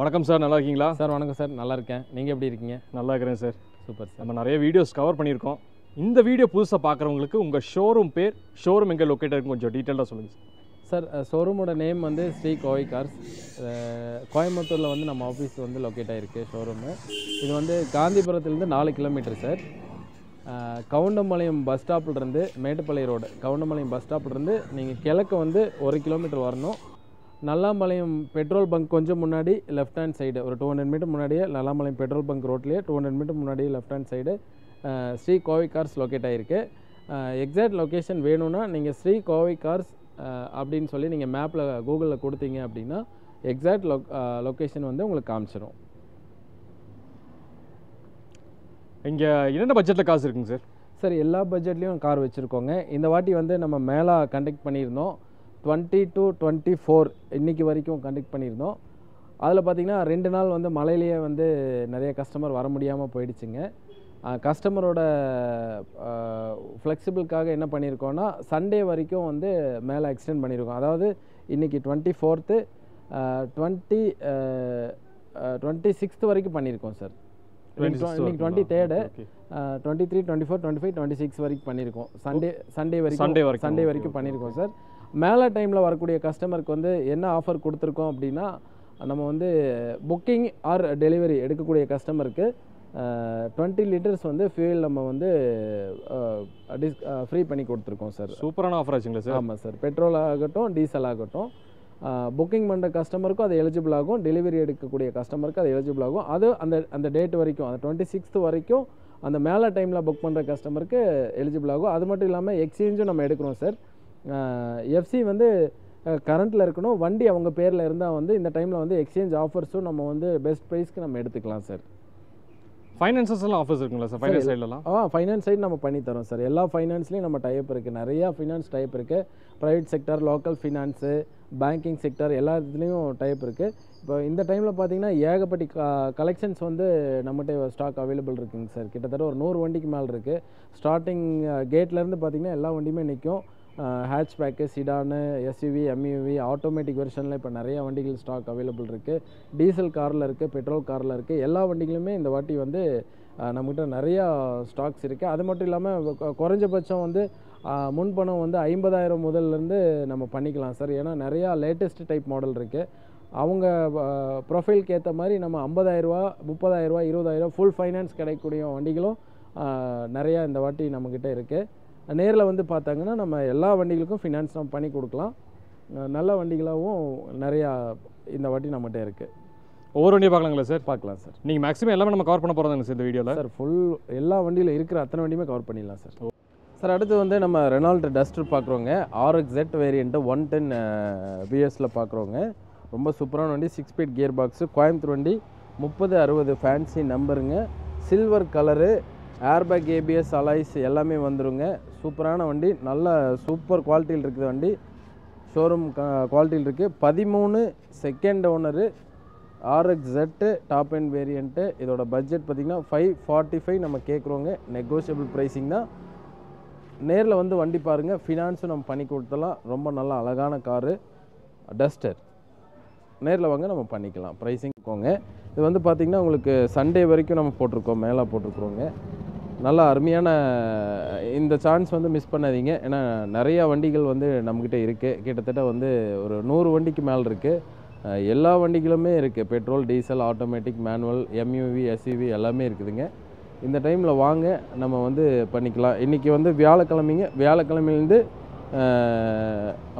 வணக்கம் சார், நல்லா இருக்கீங்களா? சார் வணக்கம் சார், நல்லா இருக்கேன். நீங்கள் எப்படி இருக்கீங்க? நல்லா இருக்கிறேன் சார். Super sir. நம்ம நிறைய வீடியோஸ் கவர் பண்ணியிருக்கோம். இந்த வீடியோ புதுசாக பார்க்குறவங்களுக்கு உங்கள் ஷோரூம் பேர், ஷோரூம் எங்கே லொக்கேட் இருக்குன்னு கொஞ்சம் டீட்டெயிலாக சொல்லுங்கள் சார். ஷோரூமோட நேம் வந்து ஸ்ரீ கோவை கார்ஸ். கோயம்புத்தூரில் வந்து நம்ம ஆஃபீஸ் வந்து லொக்கேட் ஆகிருக்கு ஷோரூமு. இது வந்து காந்திபுரத்துலேருந்து 4 கிலோமீட்டர் சார். கவுண்டம்பாளையம் பஸ் ஸ்டாப்லேருந்து மேட்டுப்பாளையம் ரோடு, கவுண்டம்பாளையம் பஸ் ஸ்டாப்லேருந்து நீங்கள் கிழக்கு வந்து 1 கிலோமீட்டர் வரணும். நல்லாம்பாளையம் பெட்ரோல் பங்க் கொஞ்சம் முன்னாடி லெஃப்ட் ஹேண்ட் சைடு ஒரு 200 மீட்டர் முன்னாடியே, நல்லாம்பாளையம் பெட்ரோல் பங்க் ரோட்லேயே 200 மீட்டர் முன்னாடியே left hand side Sri Kovai cars locate ஆகிருக்கு. எக்ஸாக்ட் லொக்கேஷன் வேணும்னா நீங்கள் ஸ்ரீ கோவை கார்ஸ் அப்படின்னு சொல்லி நீங்கள் மேப்பில் கூகுளில் கொடுத்தீங்க அப்படின்னா எக்ஸாக்ட் லொக்கேஷன் வந்து உங்களுக்கு காமிச்சிடும். இங்கே என்னென்ன பட்ஜெட்டில் காசு இருக்குங்க சார்? சார், எல்லா பட்ஜெட்லேயும் கார் வச்சுருக்கோங்க. இந்த வாட்டி வந்து நம்ம மேலா கண்டக்ட் பண்ணியிருந்தோம். 20 to 24 இன்றைக்கி வரைக்கும் கண்டக்ட் பண்ணியிருந்தோம். அதில் பார்த்திங்கன்னா 2 நாள் வந்து மழையிலேயே வந்து நிறைய கஸ்டமர் வர முடியாமல் போயிடுச்சுங்க. கஸ்டமரோட ஃப்ளெக்சிபிளுக்காக என்ன பண்ணியிருக்கோன்னா சண்டே வரைக்கும் வந்து மேலே எக்ஸ்டெண்ட் பண்ணியிருக்கோம். அதாவது இன்றைக்கி 24th 26th வரைக்கும் பண்ணியிருக்கோம் சார். இன்றைக்கி 23rd 23, 24, 25, 26 வரைக்கும் பண்ணியிருக்கோம். சண்டே வரைக்கும் பண்ணியிருக்கோம் சார். மேலே டைமில் வரக்கூடிய கஸ்டமருக்கு வந்து என்ன ஆஃபர் கொடுத்துருக்கோம் அப்படின்னா, நம்ம வந்து புக்கிங் ஆர் டெலிவரி எடுக்கக்கூடிய கஸ்டமருக்கு 20 லிட்டர்ஸ் வந்து ஃபியூல் நம்ம வந்து ஃப்ரீ பண்ணி கொடுத்துருக்கோம் சார். சூப்பரான ஆஃபர் ஆச்சுங்களா சார்? ஆமாம் சார். பெட்ரோல் ஆகட்டும், டீசல் ஆகட்டும், புக்கிங் பண்ணுற கஸ்டமருக்கும் அது எலிஜிபிள் ஆகும், டெலிவரி எடுக்கக்கூடிய கஸ்டமருக்கு அது எலிஜிபிள் ஆகும். அது அந்த டேட் வரைக்கும், அந்த 26th வரைக்கும் அந்த மேலே டைமில் புக் பண்ணுற கஸ்டமருக்கு எலிஜிபிள் ஆகும். அது மட்டும் இல்லாமல் எக்ஸ்சேஞ்சும் நம்ம எடுக்கிறோம் சார். எஃப்சி வந்து கரண்ட்டில் இருக்கணும், வண்டி அவங்க பேரில் இருந்தால் வந்து இந்த டைமில் வந்து எக்ஸ்சேஞ்ச் ஆஃபர்ஸும் நம்ம வந்து பெஸ்ட் ப்ரைஸ்க்கு நம்ம எடுத்துக்கலாம் சார். ஃபைனான்சஸ்லாம் ஆஃபர்ஸ் இருக்குங்களா சார்? ஃபைனான்ஸ் சைட்லலாம் ஃபைனான்ஸ் சைடு நம்ம பண்ணி தரோம் சார். எல்லா ஃபைனான்ஸ்லேயும் நம்ம டைப் இருக்குது, நிறையா ஃபைனான்ஸ் டைப் இருக்குது. Private sector, local finance, banking sector எல்லா இதுலேயும் டைப் இருக்குது. இப்போ இந்த டைமில் பார்த்தீங்கன்னா ஏகப்பட்ட கலெக்ஷன்ஸ் வந்து நம்மகிட்ட ஸ்டாக் அவைலபிள் இருக்குங்க சார். கிட்டத்தட்ட ஒரு 100 வண்டிக்கு மேலே இருக்குது. ஸ்டார்டிங் கேட்லேருந்து பார்த்தீங்கன்னா எல்லா வண்டியுமே நிற்கும். ஹேட்ச்பேக்கு, சிடானு, எஸ்யூவி, எம்யூவி, ஆட்டோமேட்டிக் வெர்ஷனில் இப்போ நிறையா வண்டிகள் ஸ்டாக் அவைலபிள் இருக்குது. டீசல் காரில் இருக்குது, பெட்ரோல் காரில் இருக்குது. எல்லா வண்டிகளுமே இந்த வாட்டி வந்து நம்மகிட்ட நிறையா ஸ்டாக்ஸ் இருக்குது. அது மட்டும் இல்லாமல் குறைஞ்சபட்சம் வந்து முன்பணம் வந்து 50,000 முதல்லேருந்து நம்ம பண்ணிக்கலாம் சார். ஏன்னா நிறையா லேட்டஸ்ட் டைப் மாடல் இருக்குது. அவங்க ப்ரொஃபைலுக்கு ஏற்ற மாதிரி நம்ம 50,000, 30,000, 20,000 ஃபுல் ஃபைனான்ஸ் கிடைக்கக்கூடிய வண்டிகளும் நிறையா இந்த வாட்டி நம்மக்கிட்ட இருக்குது. நேரில் வந்து பார்த்தாங்கன்னா நம்ம எல்லா வண்டிகளுக்கும் ஃபினான்ஸ் நம்ம பண்ணி கொடுக்கலாம். நல்ல வண்டிகளாகவும் நிறையா இந்த வாட்டி நம்மகிட்ட இருக்குது. ஒவ்வொரு வண்டியை பார்க்கலாங்களா சார்? பார்க்கலாம் சார். நீங்கள் மேக்ஸிமம் எல்லாமே நம்ம கவர் பண்ண போகிறதாங்க சார் இந்த வீடியோவில்? சார், ஃபுல் எல்லா வண்டியில் இருக்கிற அத்தனை வண்டியுமே கவர் பண்ணிடலாம் சார். சார், அடுத்து வந்து நம்ம ரெனால்ட் டஸ்டர் பார்க்குறோங்க. RXZ variant 110 பிஎஸில் பார்க்குறோங்க. ரொம்ப சூப்பரான வண்டி. 6 ஸ்பீட் கியர் பாக்ஸு, கோயம்புத்தூர் வண்டி, 3060 ஃபேன்சி நம்பருங்க, silver colour, airbag, ABS, alloys எல்லாமே வந்துடுங்க. சூப்பரான வண்டி, நல்ல சூப்பர் குவாலிட்டியில் இருக்குது வண்டி, ஷோரூம் குவாலிட்டியில் இருக்குது. 13 second owner, RXZ top and variant. இதோட பட்ஜெட் பார்த்திங்கன்னா 545 நம்ம கேட்குறோங்க. நெகோஷியபிள் ப்ரைஸிங் தான். நேரில் வந்து வண்டி பாருங்கள், ஃபினான்ஸும் நம்ம பண்ணி கொடுத்தலாம். ரொம்ப நல்ல அழகான காரு டஸ்டர். நேரில் வாங்க, நம்ம பண்ணிக்கலாம். ப்ரைஸிங் போங்க. இது வந்து பார்த்திங்கன்னா உங்களுக்கு சண்டே வரைக்கும் நம்ம போட்டிருக்கோம், மேலே போட்டிருக்குறோங்க. நல்லா அருமையான இந்த சான்ஸ் வந்து மிஸ் பண்ணாதீங்க. ஏன்னா நிறையா வண்டிகள் வந்து நம்மக்கிட்ட இருக்குது. கிட்டத்தட்ட வந்து ஒரு 100 வண்டிக்கு மேலே இருக்குது. எல்லா வண்டிகளுமே இருக்குது. Petrol, diesel, automatic, manual, MUV, SUV எல்லாமே இருக்குதுங்க. இந்த டைமில் வாங்க, நம்ம வந்து பண்ணிக்கலாம். இன்றைக்கி வந்து வியாழக்கிழமையிலேருந்து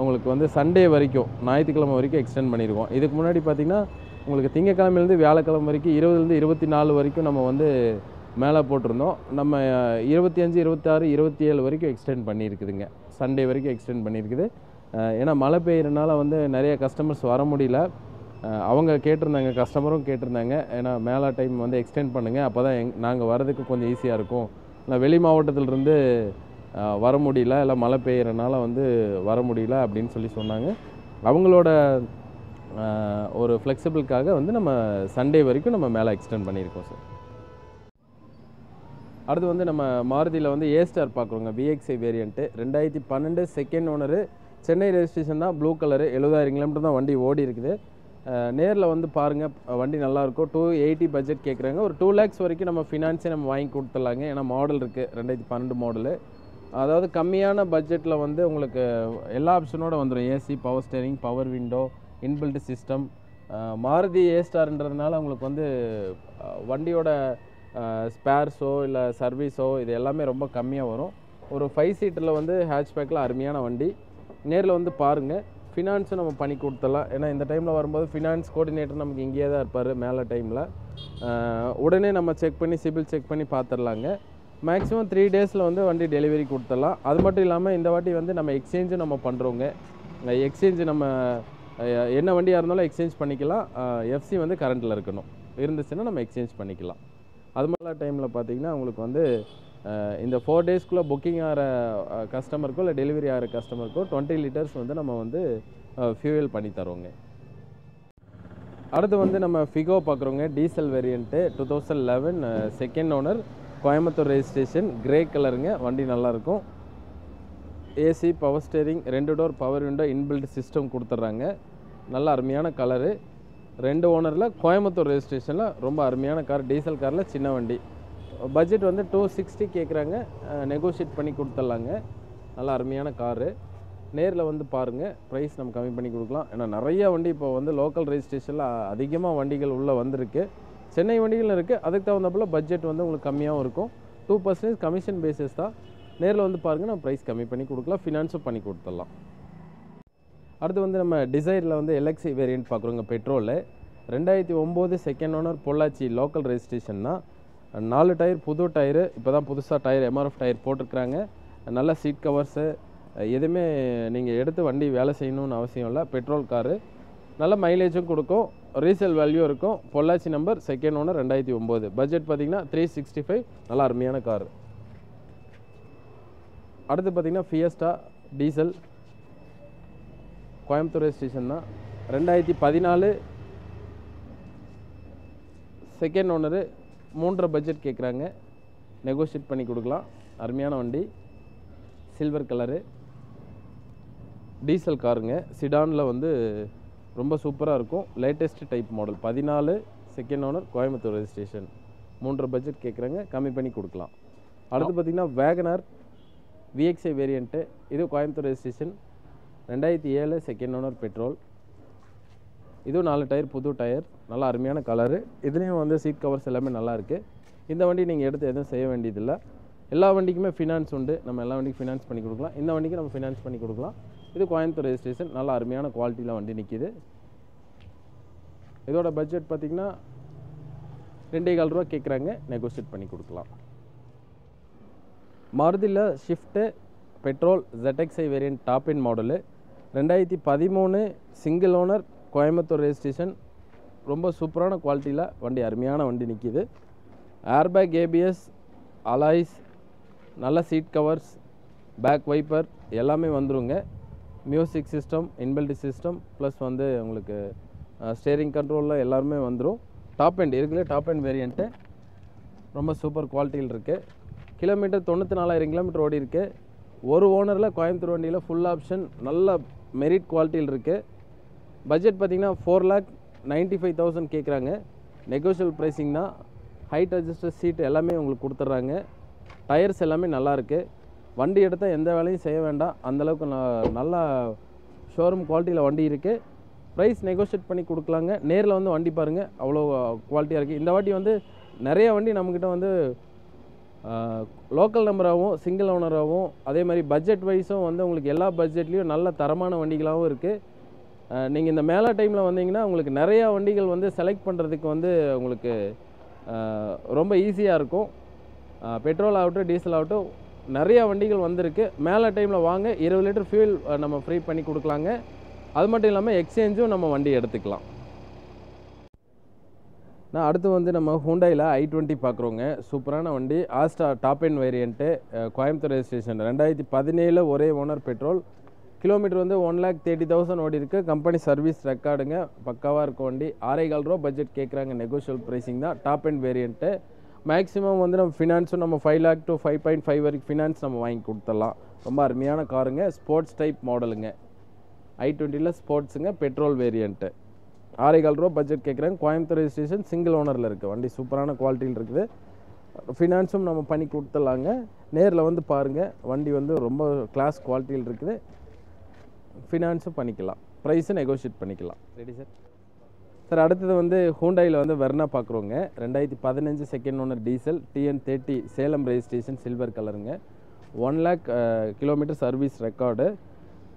உங்களுக்கு வந்து சண்டே வரைக்கும், ஞாயிற்றுக்கிழமை வரைக்கும் எக்ஸ்டெண்ட் பண்ணியிருக்கோம். இதுக்கு முன்னாடி பார்த்திங்கன்னா உங்களுக்கு திங்கக்கிழமையிலேருந்து வியாழக்கிழமை வரைக்கும் 20லேருந்து 24 வரைக்கும் நம்ம வந்து மேலே போட்டிருந்தோம். நம்ம 25, 26, 27 வரைக்கும் எக்ஸ்டெண்ட் பண்ணியிருக்குதுங்க. சண்டே வரைக்கும் எக்ஸ்டெண்ட் பண்ணியிருக்குது. ஏன்னா மழை பெய்யறனால வந்து நிறைய கஸ்டமர்ஸ் வர முடியல. அவங்க கேட்டிருந்தாங்க, கஸ்டமரும் கேட்டிருந்தாங்க, ஏன்னா மேலே டைம் வந்து எக்ஸ்டெண்ட் பண்ணுங்கள், அப்போ தான் நாங்கள் வரதுக்கு கொஞ்சம் ஈஸியாக இருக்கும். இல்லை வெளி மாவட்டத்திலிருந்து வர முடியல, இல்லை மழை பெய்யறனால வந்து வர முடியல அப்படின்னு சொல்லி சொன்னாங்க. அவங்களோட ஒரு ஃப்ளெக்சிபிளுக்காக வந்து நம்ம சண்டே வரைக்கும் நம்ம மேலே எக்ஸ்டெண்ட் பண்ணியிருக்கோம் சார். அடுத்து வந்து நம்ம மாருதியில் வந்து A-Star பார்க்குறோங்க. VXI variant 2012 second owner, Chennai registration தான், ப்ளூ கலரு, 70,000 கிலோமீட்டர் தான் வண்டி ஓடி இருக்குது. நேரில் வந்து பாருங்கள், வண்டி நல்லாயிருக்கும். 280 பட்ஜெட் கேட்குறாங்க. ஒரு 2 lakhs வரைக்கும் நம்ம ஃபினான்ஸே நம்ம வாங்கி கொடுத்துடலாங்க. ஏன்னா மாடல் இருக்குது, 2012 மாடலு. அதாவது கம்மியான பட்ஜெட்டில் வந்து உங்களுக்கு எல்லா ஆப்ஷனோடு வந்துடும். AC, power steering, power window, inbuilt system. Maruti ஏஸ்டார்ன்றதுனால உங்களுக்கு வந்து வண்டியோட ஸ்பேர்ஸோ இல்லை சர்வீஸோ இது எல்லாமே ரொம்ப கம்மியாக வரும். ஒரு 5 சீட்டரில் வந்து ஹேட்ச்பேக்கில் அருமையான வண்டி. நேரில் வந்து பாருங்கள், ஃபினான்ஸும் நம்ம பண்ணி கொடுத்துடலாம். ஏன்னா இந்த டைமில் வரும்போது ஃபினான்ஸ் கோஆர்டினேட்டர் நமக்கு இங்கேயே தான் இருப்பார் மேலே டைமில். உடனே நம்ம செக் பண்ணி சிபில் செக் பண்ணி பார்த்துடலாங்க. மேக்ஸிமம் 3 daysல வந்து வண்டி டெலிவரி கொடுத்துடலாம். அது மட்டும் இல்லாமல் இந்த வாட்டி வந்து நம்ம எக்ஸ்சேஞ்சும் நம்ம பண்ணுறோங்க. எக்ஸ்சேஞ்சு நம்ம என்ன வண்டியாக இருந்தாலும் எக்ஸ்சேஞ்ச் பண்ணிக்கலாம். எஃப்சி வந்து கரண்ட்டில் இருக்கணும், இருந்துச்சுன்னா நம்ம எக்ஸ்சேஞ்ச் பண்ணிக்கலாம். அது மாதிரி டைமில் பார்த்தீங்கன்னா உங்களுக்கு வந்து இந்த 4 daysக்குள்ளே புக்கிங் ஆகிற கஸ்டமருக்கோ இல்லை டெலிவரி ஆகிற கஸ்டமருக்கோ 20 liters வந்து நம்ம வந்து ஃபியூவல் பண்ணி தரோங்க. அடுத்து வந்து நம்ம ஃபிகோ பார்க்குறோங்க. Diesel variant 2011 second owner, Coimbatore registration, grey கலருங்க. வண்டி நல்லாயிருக்கும். AC, power steering, 2 door power window, inbuilt system கொடுத்துட்றாங்க. நல்ல அருமையான கலரு. 2 ஓனரில், கோயம்புத்தூர் ரெஜிஸ்ட்ரேஷனில். ரொம்ப அருமையான கார், டீசல் காரில் சின்ன வண்டி. பட்ஜெட் வந்து 260 கேட்குறாங்க. நெகோஷியேட் பண்ணி கொடுத்துட்லாங்க. நல்ல அருமையான காரு. நேரில் வந்து பாருங்கள், ப்ரைஸ் நம்ம கம்மி பண்ணி கொடுக்கலாம். ஏன்னா நிறைய வண்டி இப்போ வந்து லோக்கல் ரெஜிஸ்ட்ரேஷனில் அதிகமாக வண்டிகள் உள்ளே வந்திருக்கு. சென்னை வண்டிகள் இருக்குது. அதுக்கு தகுந்தப்போல் பட்ஜெட் வந்து உங்களுக்கு கம்மியாகவும் இருக்கும். 2% கமிஷன் பேசிஸ் தான். நேரில் வந்து பாருங்கள், நம்ம ப்ரைஸ் கம்மி பண்ணி கொடுக்கலாம். ஃபினான்ஸும் பண்ணி கொடுத்துடலாம். அடுத்து வந்து நம்ம டிசைரில் வந்து எல்எக்ஸி வேரியண்ட் பார்க்குறோங்க. பெட்ரோலில் 2009 second owner, Pollachi local registration தான். 4 டயர் புது டயரு. இப்போ தான் புதுசாக டயர் எம்ஆர்எஃப் டயர் போட்டிருக்கிறாங்க. நல்ல சீட் கவர்ஸு, எதுவுமே நீங்கள் எடுத்து வண்டி வேலை செய்யணும்னு அவசியம் இல்லை. பெட்ரோல் காரு, நல்ல மைலேஜும் கொடுக்கும், ரீசேல் வேல்யூ இருக்கும். Pollachi number, second owner, 2009. Budget பார்த்திங்கன்னா 365. நல்ல அருமையான காரு. அடுத்து பார்த்திங்கன்னா ஃபியஸ்டா டீசல், கோயம்புத்தூர் ரெஜிஸ்ட்ரேஷன் தான். 2014 செகண்ட் ஓனரு, 3.5 பட்ஜெட் கேட்குறாங்க. நெகோஷியேட் பண்ணி கொடுக்கலாம். அருமையான வண்டி, சில்வர் கலரு, டீசல் காருங்க. சிடானில் வந்து ரொம்ப சூப்பராக இருக்கும். Latest type model. 14 second owner, Coimbatore registration. 3.5 budget கேட்குறாங்க. கம்மி பண்ணி கொடுக்கலாம். அடுத்து பார்த்திங்கன்னா வேகனார் விஎக்ஸ்ஐ வேரியண்ட்டு. இது Coimbatore registration, 2007 second owner, petrol. இதுவும் 4 டயர் புது டயர். நல்லா அருமையான கலரு. இதுலேயும் வந்து சீட் கவர்ஸ் எல்லாமே நல்லாயிருக்கு. இந்த வண்டி நீங்கள் எடுத்து எதுவும் செய்ய வேண்டியதில்லை. எல்லா வண்டிக்குமே ஃபினான்ஸ் உண்டு. நம்ம எல்லா வண்டிக்கும் ஃபினான்ஸ் பண்ணி கொடுக்கலாம். இந்த வண்டிக்கு நம்ம ஃபினான்ஸ் பண்ணி கொடுக்கலாம். இது கோயம்புத்தூர் ரெஜிஸ்ட்ரேஷன். நல்லா அருமையான குவாலிட்டியில் வண்டி நிற்கிது. இதோட பட்ஜெட் பார்த்திங்கன்னா 2.25 ரூபா கேட்குறாங்க. நெகோஷியேட் பண்ணி கொடுக்கலாம். மாருதியில் Swift petrol ZXi variant top end model. 2013 single owner, Coimbatore registration. ரொம்ப சூப்பரான குவாலிட்டியில் வண்டி, அருமையான வண்டி நிற்கிது. ஏர்பேக், ஏபிஎஸ், அலாய்ஸ், நல்ல சீட் கவர்ஸ், பேக் வைப்பர் எல்லாமே வந்துருங்க. Music system, inbuilt system, plus வந்து உங்களுக்கு ஸ்டேரிங் கண்ட்ரோலில் எல்லாருமே வந்துடும். டாப் எண்ட் இருக்குல்ல, டாப் எண்ட் வேரியண்ட்டு ரொம்ப சூப்பர் குவாலிட்டியில் இருக்குது. கிலோமீட்டர் 94,000 கிலோமீட்டர் ஓடி இருக்குது. ஒரு ஓனரில் கோயம்புத்தூர் வண்டியில் ஃபுல் ஆப்ஷன், நல்ல மெரிட் குவாலிட்டியில் இருக்குது. பட்ஜெட் பார்த்திங்கன்னா 4,95,000 கேட்குறாங்க. நெகோஷியல் ப்ரைஸிங் தான். ஹைட் அட்ஜஸ்டர் சீட் எல்லாமே உங்களுக்கு கொடுத்துட்றாங்க. டயர்ஸ் எல்லாமே நல்லாயிருக்கு. வண்டி எடுத்தால் எந்த வேலையும் செய்ய வேண்டாம், அந்தளவுக்கு நல்லா ஷோரூம் குவாலிட்டியில் வண்டி இருக்குது. ப்ரைஸ் நெகோஷியேட் பண்ணி கொடுக்கலாங்க. நேரில் வந்து வண்டி பாருங்கள், அவ்வளோ குவாலிட்டியாக இருக்குது. இந்த வாட்டி வந்து நிறைய வண்டி நம்மக்கிட்ட வந்து லோக்கல் நம்பராகவும் சிங்கிள் ஓனராகவும், அதே மாதிரி பட்ஜெட் வைஸும் வந்து உங்களுக்கு எல்லா பட்ஜெட்லேயும் நல்ல தரமான வண்டிகளாகவும் இருக்குது. நீங்கள் இந்த மேலே டைமில் வந்தீங்கன்னா உங்களுக்கு நிறையா வண்டிகள் வந்து செலக்ட் பண்ணுறதுக்கு வந்து உங்களுக்கு ரொம்ப ஈஸியாக இருக்கும். பெட்ரோல் ஆகட்டும், டீசல் ஆகட்டும், நிறையா வண்டிகள் வந்திருக்கு. மேலே டைமில் வாங்க, 20 லிட்டர் ஃபியூல் நம்ம ஃப்ரீ பண்ணி கொடுக்கலாங்க. அது மட்டும் இல்லாமல் எக்ஸ்சேஞ்சும் நம்ம வண்டி எடுத்துக்கலாம். நான் அடுத்து வந்து நம்ம ஹூண்டாயில் i20 பார்க்குறோங்க. சூப்பரான வண்டி, Asta top end variant, Coimbatore registration. 2017 ஒரே ஓனர், பெட்ரோல். கிலோமீட்டர் வந்து 1,30,000 ஓடி இருக்குது. கம்பெனி சர்வீஸ் ரெக்கார்டுங்க, பக்காவாக இருக்கும் வண்டி. 6.25 ரூபா பட்ஜெட் கேட்குறாங்க. நெகோஷியல் ப்ரைஸிங் தான். Top end variant. மேக்ஸிமம் வந்து நம்ம ஃபினான்ஸும் நம்ம 5 lakh to 5.5 வரைக்கும் ஃபினான்ஸ் நம்ம வாங்கி கொடுத்துடலாம். ரொம்ப அருமையான காருங்க, ஸ்போர்ட்ஸ் டைப் மாடலுங்க. i20ல் ஸ்போர்ட்ஸுங்க, பெட்ரோல் வேரியண்ட்டு. 6,4 ரூபா பட்ஜெட் கேட்குறாங்க. கோயம்புத்தூர் ரெஜிஸ்ட்ரேஷன், சிங்கிள் ஓனரில் இருக்குது. வண்டி சூப்பரான குவாலிட்டியில் இருக்குது. ஃபினான்ஸும் நம்ம பண்ணி கொடுத்துடலாங்க. நேரில் வந்து பாருங்கள், வண்டி வந்து ரொம்ப கிளாஸ் குவாலிட்டியில் இருக்குது. ஃபினான்ஸும் பண்ணிக்கலாம், ப்ரைஸும் நெகோஷியேட் பண்ணிக்கலாம். Ready sir. சார் அடுத்தது வந்து ஹூண்டாயில் வந்து வெர்னா பார்க்குறோங்க. 2015 second owner diesel, TN30 Salem registration, silver கலருங்க. 1 lakh kilometre service record.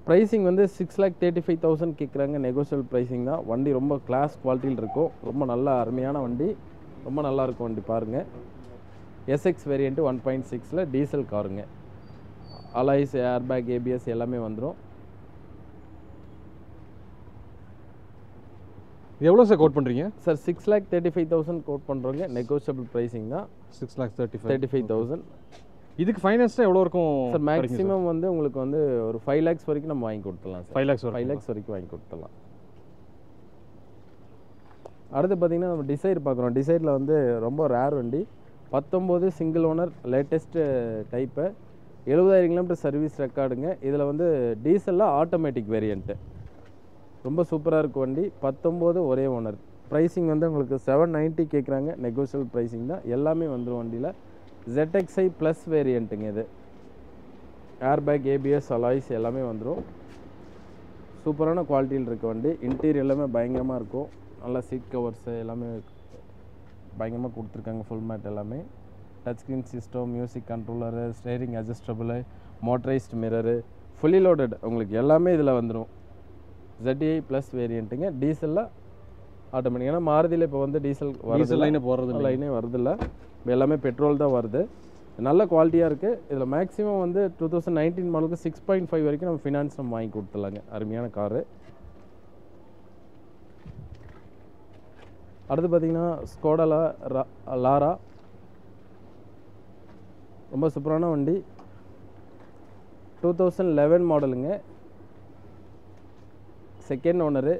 Pricing வந்து 6,35,000 கேட்குறாங்க. நெகோஷியபிள் ப்ரைஸிங் தான். வண்டி ரொம்ப கிளாஸ் குவாலிட்டியில் இருக்கும். ரொம்ப நல்ல அருமையான வண்டி, ரொம்ப நல்லாயிருக்கும் வண்டி. பாருங்கள், SX வேரியண்ட்டு 1.6ல் டீசல் காருங்க. அலாய்ஸ், ஏர்பேக், ABS எல்லாமே வந்துடும். எவ்வளோ சார் கோட் பண்ணுறீங்க? சார் 6,35,000 கோட் பண்ணுறோங்க. நெகோஷியபிள் ப்ரைஸிங் தான். 6,35,000. 35,000. இதுக்கு ஃபைனான்ஸ்னால் எவ்வளோ இருக்கும் சார்? மேக்ஸிமம் வந்து உங்களுக்கு வந்து ஒரு 5 lakhs வரைக்கும் நம்ம வாங்கி கொடுத்துடலாம் சார். 5 lakhs 5 lakhs வரைக்கும் வாங்கி கொடுத்துடலாம். அடுத்து பார்த்தீங்கன்னா நம்ம டிசைர் பார்க்குறோம். டிசைரில் வந்து ரொம்ப ரேர் வண்டி. 19 single owner, latest type, 70,000 kilometre service ரெக்கார்டுங்க. இதில் வந்து டீசலில் ஆட்டோமேட்டிக் வேரியண்ட்டு. ரொம்ப சூப்பராக இருக்கும் வண்டி. 19 ஒரே ஓனர். ப்ரைஸிங் வந்து உங்களுக்கு 790 கேட்குறாங்க. நெகோஷியபிள் ப்ரைஸிங் தான். எல்லாமே வந்துடும் வண்டியில். ZXi ப்ளஸ் வேரியண்ட்டுங்க இது. ஏர்பேக், ABS, அலாய்ஸ் எல்லாமே வந்துடும். சூப்பரான குவாலிட்டியில் இருக்க வண்டி. இன்டீரியர் எல்லாமே பயங்கரமாக இருக்கும். நல்லா சீட் கவர்ஸு எல்லாமே பயங்கரமாக கொடுத்துருக்காங்க. ஃபுல் மேட் எல்லாமே. Touch screen system, music controller, steering adjustable, motorised mirror, fully loaded உங்களுக்கு எல்லாமே இதில் வந்துடும். ZDI ப்ளஸ் வேரியண்ட்டுங்க. டீசலில் ஆட்டோமேட்டிக். ஏன்னா மாருதியில் இப்போ வந்து டீசல் லைனே போகிறது லைனே வருதில்ல. இப்போ எல்லாமே பெட்ரோல் தான் வருது. நல்ல குவாலிட்டியாக இருக்குது. இதில் மேக்ஸிமம் வந்து 2019 மாடலுக்கு 6.5 வரைக்கும் நம்ம ஃபினான்ஸ் நம்ம வாங்கி கொடுத்துடலாங்க. அருமையான காரு. அடுத்து பார்த்தீங்கன்னா ஸ்கோடா லாரா. ரொம்ப சூப்பரான வண்டி. 2011 மாடலுங்க. Second owner,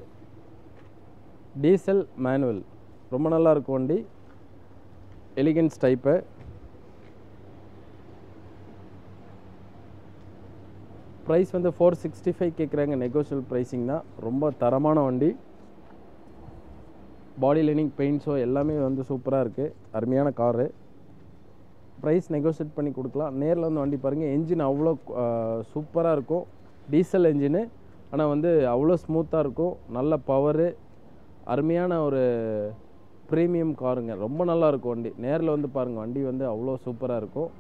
diesel manual. ரொம்ப நல்லா இருக்கும் வண்டி. Elegance type. ப்ரைஸ் வந்து 465 கேட்குறாங்க. நெகோஷியபிள் ப்ரைஸிங் தான். ரொம்ப தரமான வண்டி. பாடி லைனிங், பெயிண்ட்ஸோ எல்லாமே வந்து சூப்பராக இருக்குது. அருமையான காரு. ப்ரைஸ் நெகோஷியேட் பண்ணி கொடுக்கலாம். நேரில் வந்து வண்டி பாருங்கள். என்ஜின் அவ்வளோ சூப்பராக இருக்கும். டீசல் என்ஜினு, ஆனால் வந்து அவ்வளோ ஸ்மூத்தாக இருக்கும். நல்ல பவரு, அருமையான ஒரு ப்ரீமியம் காருங்க. ரொம்ப நல்லா இருக்கும் வண்டி. நேரில் வந்து பாருங்கள், வண்டி வந்து அவ்வளோ சூப்பராக இருக்கும்.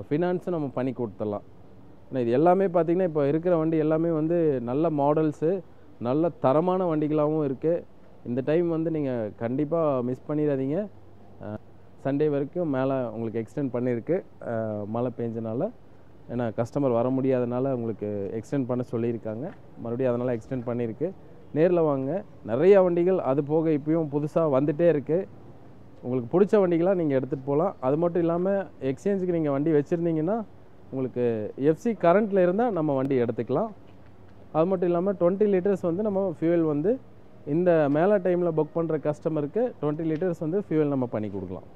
ஃபினான்ஸும் நம்ம பண்ணி கொடுத்துடலாம். ஆனால் இது எல்லாமே பார்த்திங்கன்னா இப்போ இருக்கிற வண்டி எல்லாமே வந்து நல்ல மாடல்ஸு, நல்ல தரமான வண்டிகளாகவும் இருக்குது. இந்த டைம் வந்து நீங்கள் கண்டிப்பாக மிஸ் பண்ணிடாதீங்க. சண்டே வரைக்கும் மேலே உங்களுக்கு எக்ஸ்டெண்ட் பண்ணியிருக்கு. மழை பெஞ்சனால, ஏன்னா கஸ்டமர் வர முடியாதனால உங்களுக்கு எக்ஸ்டெண்ட் பண்ண சொல்லியிருக்காங்க. மறுபடியும் அதனால் எக்ஸ்டெண்ட் பண்ணியிருக்கு. நேரில் வாங்க. நிறையா வண்டிகள் அது போக இப்போயும் புதுசாக வந்துகிட்டே இருக்குது. உங்களுக்கு பிடிச்ச வண்டிகளாக நீங்கள் எடுத்துகிட்டு போகலாம். அது மட்டும் இல்லாமல் எக்ஸ்சேஞ்சுக்கு நீங்கள் வண்டி வச்சுருந்தீங்கன்னா உங்களுக்கு FC கரண்ட்டில் இருந்தால் நம்ம வண்டி எடுத்துக்கலாம். அது மட்டும் இல்லாமல் 20 லிட்டர்ஸ் வந்து நம்ம ஃபியூவல் வந்து இந்த மேலே டைமில் புக் பண்ணுற கஸ்டமருக்கு 20 லிட்டர்ஸ் வந்து ஃபியூவல் நம்ம பண்ணி கொடுக்கலாம்.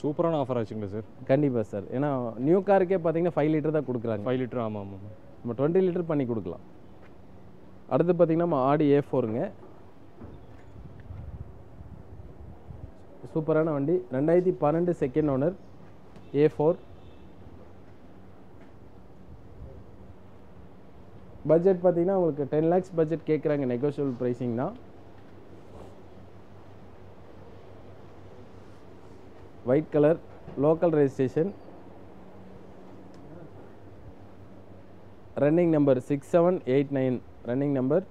சூப்பரான ஆஃபர் ஆச்சுங்களா சார்? கண்டிப்பாக சார். ஏன்னா நியூ காருக்கே பார்த்தீங்கன்னா 5 லிட்டர் தான் கொடுக்குறாங்க. 5 லிட்டர். ஆமாம் ஆமாம். நம்ம 20 லிட்டர் பண்ணி கொடுக்கலாம். அடுத்து பார்த்திங்கன்னா நம்ம ஆடி A4ங்க. சூப்பரான வண்டி. 2012 செகண்ட் ஓனர் A4. பட்ஜெட் பார்த்தீங்கன்னா உங்களுக்கு 10 lakhs பட்ஜெட் கேட்குறாங்க. நெகோஷியபிள் ப்ரைஸிங் தான். White colour, local registration, running number 6789 running number.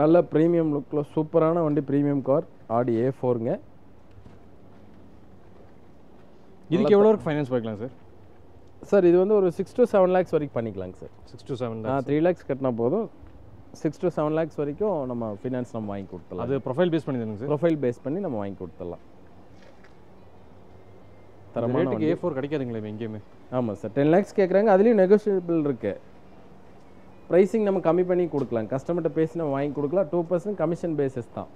நல்ல ப்ரீமியம் லுக்கில் சூப்பரான வண்டி. ப்ரீமியம் கார் ஆடி A4ங்க. இதுக்கு எவ்வளோ வரைக்கும் ஃபைனான்ஸ் பண்ணிக்கலாம் சார்? சார் இது வந்து ஒரு 6 to 7 lakhs வரைக்கும் பண்ணிக்கலாங்க சார். 6 to 7 lakhs. 3 lakhs கட்டினா போதும். 6 to 7 lakhs வரைக்கும் நம்ம ஃபினான்ஸ் நம்ம வாங்கி கொடுத்துடலாம். அது ப்ரொஃபைல் பேஸ் பண்ணி தானுங்க சார்? ப்ரொஃபைல் பேஸ் பண்ணி நம்ம வாங்கி கொடுத்துடலாம். தரமான வண்டி. A4 கிடைக்காதுங்களே எங்கேயுமே? ஆமாம் சார். 10 lakhs கேட்குறாங்க. அதுலேயும் நெகோஷியபிள் இருக்குது. ப்ரைஸிங் நம்ம கம்மி பண்ணி கொடுக்கலாம். கஸ்டமர்கிட்ட பேசி நம்ம வாங்கி கொடுக்கலாம். 2% கமிஷன் பேசிஸ் தான்.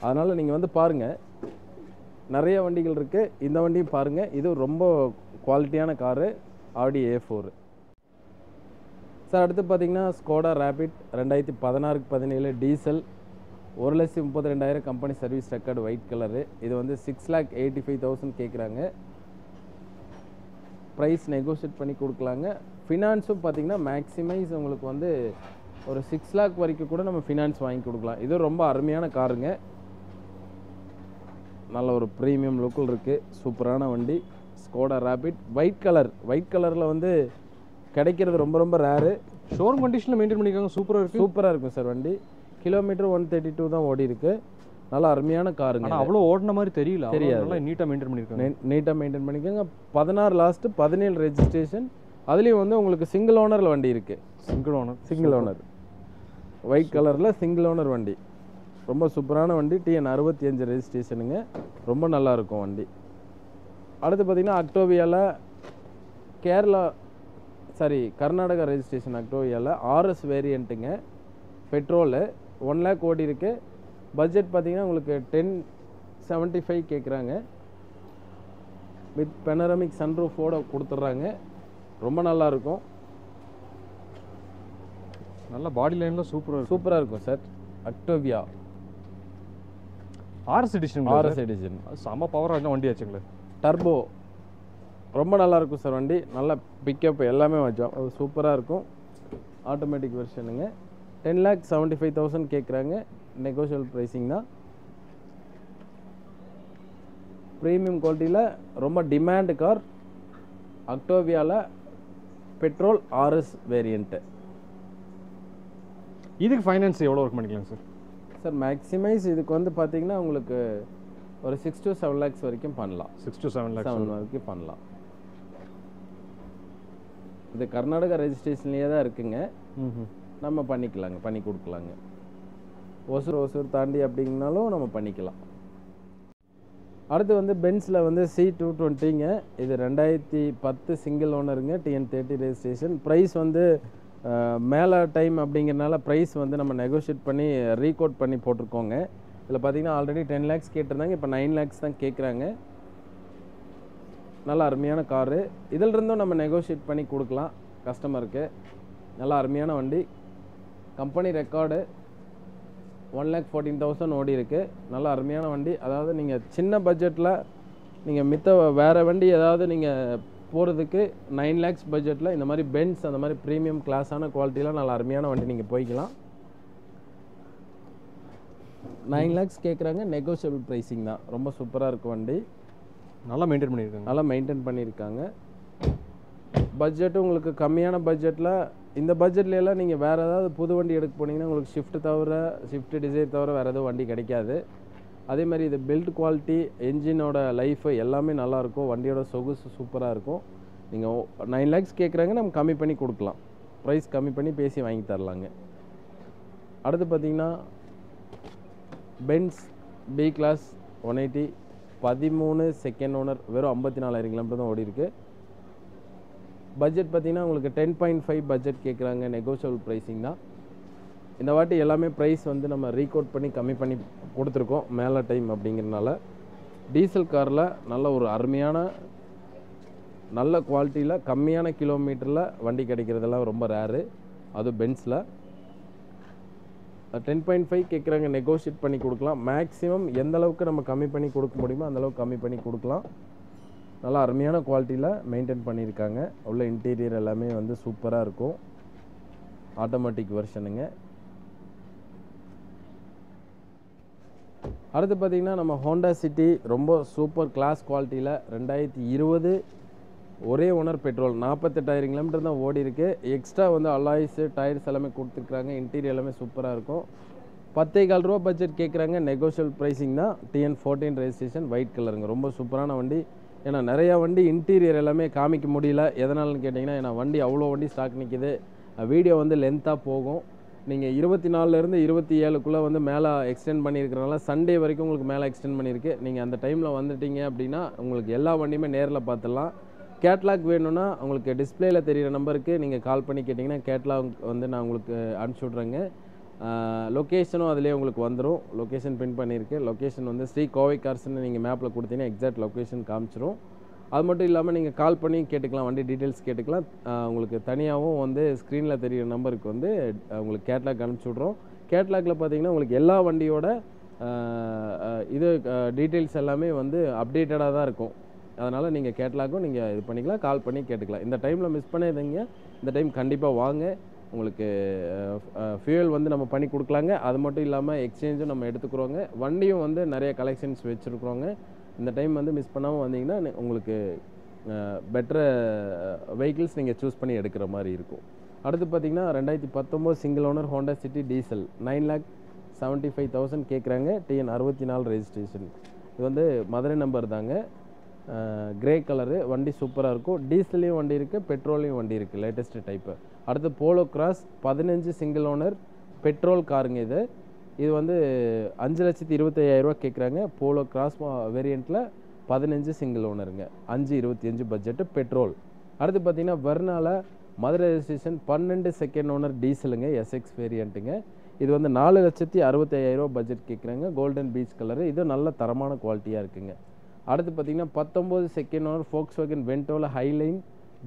அதனால் நீங்கள் வந்து பாருங்கள், நிறைய வண்டிகள் இருக்குது. இந்த வண்டியும் பாருங்கள். இது ரொம்ப குவாலிட்டியான காரு ஆடி A4. சார் அடுத்து பார்த்தீங்கன்னா Skoda Rapid 2016-17 diesel 1,32,000 company service record white colour. இது வந்து 6,85,000 கேட்குறாங்க. ப்ரைஸ் நெகோஷியேட் பண்ணி கொடுக்கலாங்க. ஃபினான்ஸும் பார்த்தீங்கன்னா மேக்ஸிமைஸ் உங்களுக்கு வந்து ஒரு 6 lakh வரைக்கும் கூட நம்ம ஃபினான்ஸ் வாங்கி கொடுக்கலாம். இது ரொம்ப அருமையான காருங்க. நல்ல ஒரு ப்ரீமியம் லுக்கில் இருக்குது. சூப்பரான வண்டி ஸ்கோடா ரேபிட் ஒயிட் கலரில் வந்து கிடைக்கிறது ரொம்ப ரொம்ப ரேரு. ஷோரூம் கண்டிஷனில் மெயின்டைன் பண்ணியிருக்காங்க. சூப்பராக இருக்கும் சார் வண்டி. கிலோமீட்டர் 132 தான் ஓடி இருக்கு. நல்லா அருமையான காருங்க. ஆனால் அவ்வளோ ஓடின மாதிரி தெரியாது. நல்லா நீட்டாக மெயின்டைன் பண்ணியிருக்காங்க. நீட்டாக மெயின்டைன் பண்ணிக்கோங்க. 16 லாஸ்ட்டு 17 ரெஜிஸ்ட்ரேஷன். அதுலேயும் வந்து உங்களுக்கு சிங்கிள் ஓனரில் வண்டி இருக்குது. சிங்கிள் ஓனர் ஒயிட் கலரில் சிங்கிள் ஓனர் வண்டி. ரொம்ப சூப்பரான வண்டி. TN 65 ரெஜிஸ்ட்ரேஷனுங்க. ரொம்ப நல்லாயிருக்கும் வண்டி. அடுத்து பார்த்திங்கன்னா அக்டோவியாவில் கர்நாடகா ரெஜிஸ்ட்ரேஷன் அக்டோவியாவில் RS வேரியண்ட்டுங்க. பெட்ரோலு 1 lakh ஓடி இருக்கு. பட்ஜெட் பார்த்தீங்கன்னா உங்களுக்கு 1075 கேட்குறாங்க. வித் பெனரமிக் சன்ரூஃபோட கொடுத்துட்றாங்க. ரொம்ப நல்லாயிருக்கும். நல்ல பாடி லைனில் சூப்பராக இருக்கும் சார். அக்டோவியா RS எடிஷன் செம்ம பவராக இருந்தால் வண்டி ஆச்சுங்களே. டர்போ ரொம்ப நல்லாயிருக்கும் சார் வண்டி. நல்ல பிக்கப் எல்லாமே வச்சோம். அது சூப்பராக இருக்கும். ஆட்டோமேட்டிக் வெர்ஷனுங்க. 10,75,000 கேட்குறாங்க. நெகோஷியல் ப்ரைஸிங் தான். ப்ரீமியம் குவாலிட்டியில் ரொம்ப டிமாண்டு கார். அக்டோவியாவில் பெட்ரோல் RS வேரியண்ட்டு. இதுக்கு ஃபைனான்ஸ் எவ்வளோ ஒர்க் பண்ணிக்கலாம் சார்? சார் மேக்ஸிமைஸ் இதுக்கு வந்து பார்த்தீங்கன்னா உங்களுக்கு ஒரு 6 to 7 lakhs வரைக்கும் பண்ணலாம். 6 to 7 lakhs வரைக்கும் பண்ணலாம். இது கர்நாடகா ரெஜிஸ்ட்ரேஷன்லேயே தான் இருக்குங்க. நம்ம பண்ணி கொடுக்கலாங்க. ஒசூர் தாண்டி அப்படிங்கனாலும் நம்ம பண்ணிக்கலாம். அடுத்து வந்து பென்ஸில் வந்து C220ங்க. இது 2010 சிங்கிள் ஓனருங்க. TN 30 registration. ப்ரைஸ் வந்து மேலே டைம் அப்படிங்கிறனால ப்ரைஸ் வந்து நம்ம நெகோஷியேட் பண்ணி ரீகோட் பண்ணி போட்டிருக்கோங்க. இதில் பார்த்தீங்கன்னா ஆல்ரெடி 10 lakhs கேட்டிருந்தாங்க. இப்போ 9 lakhs தான் கேட்குறாங்க. நல்லா அருமையான காரு. இதிலிருந்தும் நம்ம நெகோஷியேட் பண்ணி கொடுக்கலாம் கஸ்டமருக்கு. நல்லா அருமையான வண்டி. கம்பெனி ரெக்கார்டு 1,14,000 ஓடி இருக்குது. நல்லா அருமையான வண்டி. அதாவது நீங்கள் சின்ன பட்ஜெட்டில் நீங்கள் வேறு வண்டி ஏதாவது நீங்கள் போகிறதுக்கு 9 lakhs பட்ஜெட்டில் இந்த மாதிரி பென்ஸ் அந்த மாதிரி ப்ரீமியம் கிளாஸான குவாலிட்டியில் நல்லா அருமையான வண்டி நீங்கள் போய்க்கலாம். 9 lakhs கேட்குறாங்க. நெகோஷியபிள் ப்ரைஸிங் தான். ரொம்ப சூப்பராக இருக்கும் வண்டி. நல்லா மெயின்டைன் பண்ணியிருக்காங்க. பட்ஜெட்டு உங்களுக்கு கம்மியான பட்ஜெட்டில் இந்த பட்ஜெட்லாம் நீங்கள் வேறு ஏதாவது புது வண்டி எடுக்க போனீங்கன்னா உங்களுக்கு ஷிஃப்ட் டிசைர் தவிர வேறு எதுவும் வண்டி கிடைக்காது. அதே மாதிரி இது பில்ட் குவாலிட்டி, என்ஜினோட லைஃபு எல்லாமே நல்லாயிருக்கும். வண்டியோட சொகுசு சூப்பராக இருக்கும். நீங்கள் 9 lakhs கேட்குறாங்க. நம்ம கம்மி பண்ணி கொடுக்கலாம். ப்ரைஸ் கம்மி பண்ணி பேசி வாங்கி தரலாங்க. அடுத்து பார்த்தீங்கன்னா Benz B class 180 13 second owner. வெறும் 54,000 கிலோமீட்டர் தான் ஓடி இருக்கு. பட்ஜெட் பார்த்தீங்கன்னா உங்களுக்கு 10.5 பட்ஜெட் கேட்குறாங்க. நெகோஷியபிள் ப்ரைஸிங் தான். இந்த வாட்டி எல்லாமே ப்ரைஸ் வந்து நம்ம ரீகோட் பண்ணி கம்மி பண்ணி கொடுத்துருக்கோம் மேலே டைம் அப்படிங்கிறனால. டீசல் காரில் நல்ல ஒரு அருமையான நல்ல குவாலிட்டியில் கம்மியான கிலோமீட்டரில் வண்டி கிடைக்கிறதெல்லாம் ரொம்ப ரேரு. அதுவும் பென்ஸில் 10.5 கேட்குறாங்க. நெகோஷியேட் பண்ணி கொடுக்கலாம். மேக்ஸிமம் எந்த அளவுக்கு நம்ம கம்மி பண்ணி கொடுக்க முடியுமோ அந்தளவுக்கு கம்மி பண்ணி கொடுக்கலாம். நல்லா அருமையான குவாலிட்டியில் மெயின்டைன் பண்ணியிருக்காங்க. உள்ள இன்டீரியர் எல்லாமே வந்து சூப்பராக இருக்கும். ஆட்டோமேட்டிக் வெர்ஷனுங்க. அடுத்து பார்த்திங்கன்னா நம்ம ஹோண்டா சிட்டி ரொம்ப சூப்பர் கிளாஸ் குவாலிட்டியில் 2020 ஒரே ஓனர் பெட்ரோல் 48,000 கிலோமீட்டர் தான் ஓடி இருக்குது. எக்ஸ்ட்ரா வந்து அலாய்ஸு டயர்ஸ் எல்லாமே கொடுத்துருக்குறாங்க. இன்டீரியர் எல்லாமே சூப்பராக இருக்கும். 10,400 ரூபா பட்ஜெட் கேட்குறாங்க. நெகோஷியல் ப்ரைஸிங் தான். TN 14 ரெஜிஸ்ட்ரேஷன் ஒயிட் கலருங்க. ரொம்ப சூப்பரான வண்டி. ஏன்னா நிறையா வண்டி இன்டீரியர் எல்லாமே காமிக்க முடியல. எதனாலன்னு கேட்டிங்கன்னா ஏன்னா வண்டி அவ்வளோ வண்டி ஸ்டாக் நிற்கிது. வீடியோ வந்து லென்த்தாக போகும். நீங்கள் 24லேருந்து 27க்குள்ளே வந்து மேலே எக்ஸ்டெண்ட் பண்ணியிருக்கிறனால சண்டே வரைக்கும் உங்களுக்கு மேலே எக்ஸ்டெண்ட் பண்ணியிருக்கு. நீங்கள் அந்த டைமில் வந்துட்டீங்க அப்படின்னா உங்களுக்கு எல்லா வண்டியுமே நேரில் பார்த்துடலாம். கேட்லாக் வேணும்னா உங்களுக்கு டிஸ்பிளேயில் தெரிகிற நம்பருக்கு நீங்கள் கால் பண்ணி கேட்டிங்கன்னா கேட்லாக் வந்து நான் உங்களுக்கு அனுப்பிச்சி விட்றேங்க. லொக்கேஷனும் அதிலே உங்களுக்கு வந்துடும். லொக்கேஷன் பின் பண்ணியிருக்கு. லொக்கேஷன் வந்து ஸ்ரீ கோவை கார்ஸ்ன்னு நீங்கள் மேப்பில் கொடுத்தீங்கன்னா எக்ஸாக்ட் லொக்கேஷன் காமிச்சிரும். அது மட்டும் இல்லாமல் நீங்கள் கால் பண்ணி கேட்டுக்கலாம், வண்டி டீட்டெயில்ஸ் கேட்டுக்கலாம். உங்களுக்கு தனியாகவும் வந்து ஸ்க்ரீனில் தெரியிற நம்பருக்கு வந்து உங்களுக்கு கேட்லாக் அனுப்பிச்சி விட்றோம். கேட்லாகில் பார்த்தீங்கன்னா உங்களுக்கு எல்லா வண்டியோட இது டீட்டெயில்ஸ் எல்லாமே வந்து அப்டேட்டடாக தான் இருக்கும். அதனால் நீங்கள் கேட்லாக்கும் நீங்கள் இது பண்ணிக்கலாம், கால் பண்ணி கேட்டுக்கலாம். இந்த டைமில் மிஸ் பண்ணிடுறீங்க, இந்த டைம் கண்டிப்பாக வாங்க. உங்களுக்கு ஃபியூயல் வந்து நம்ம பண்ணி கொடுக்கலாங்க. அது மட்டும் இல்லாமல் எக்ஸ்சேஞ்சும் நம்ம எடுத்துக்கிறோங்க. வண்டியும் வந்து நிறைய கலெக்ஷன்ஸ் வச்சுருக்குறோங்க. இந்த டைம் வந்து மிஸ் பண்ணாமல் வந்தீங்கன்னா உங்களுக்கு பெட்டர் வெஹிக்கிள்ஸ் நீங்கள் சூஸ் பண்ணி எடுக்கிற மாதிரி இருக்கும். அடுத்து பார்த்தீங்கன்னா 2019 single owner Honda City diesel 9,75,000 கேட்குறாங்க. TN 64 registration. இது வந்து மதுரை நம்பர் தாங்க. கிரே கலரு, வண்டி சூப்பராக இருக்கும். டீசல்லையும் வண்டி இருக்குது, பெட்ரோல்லையும் வண்டி இருக்குது, லேட்டஸ்ட் டைப்பு. அடுத்து Polo Cross 15 single owner petrol காருங்க. இது வந்து 5,25,000 கேட்குறாங்க. போலோ கிராஸ் வேரியண்ட்டில் 15 சிங்கிள் ஓனருங்க. 5,25 பட்ஜெட்டு பெட்ரோல். அடுத்து பார்த்தீங்கன்னா வெர்னால மதுரை ரெஜிஸ்ட்ரேஷன் 12 செகண்ட் ஓனர் டீசலுங்க, SX வேரியண்ட்டுங்க. இது வந்து 4,65,000 பட்ஜெட் கேட்குறாங்க. கோல்டன் பீச் கலரு, இது நல்ல தரமான குவாலிட்டியாக இருக்குங்க. அடுத்து பார்த்தீங்கன்னா 19 செகண்ட் ஓனர் Volkswagen வென்டோல ஹைலைன்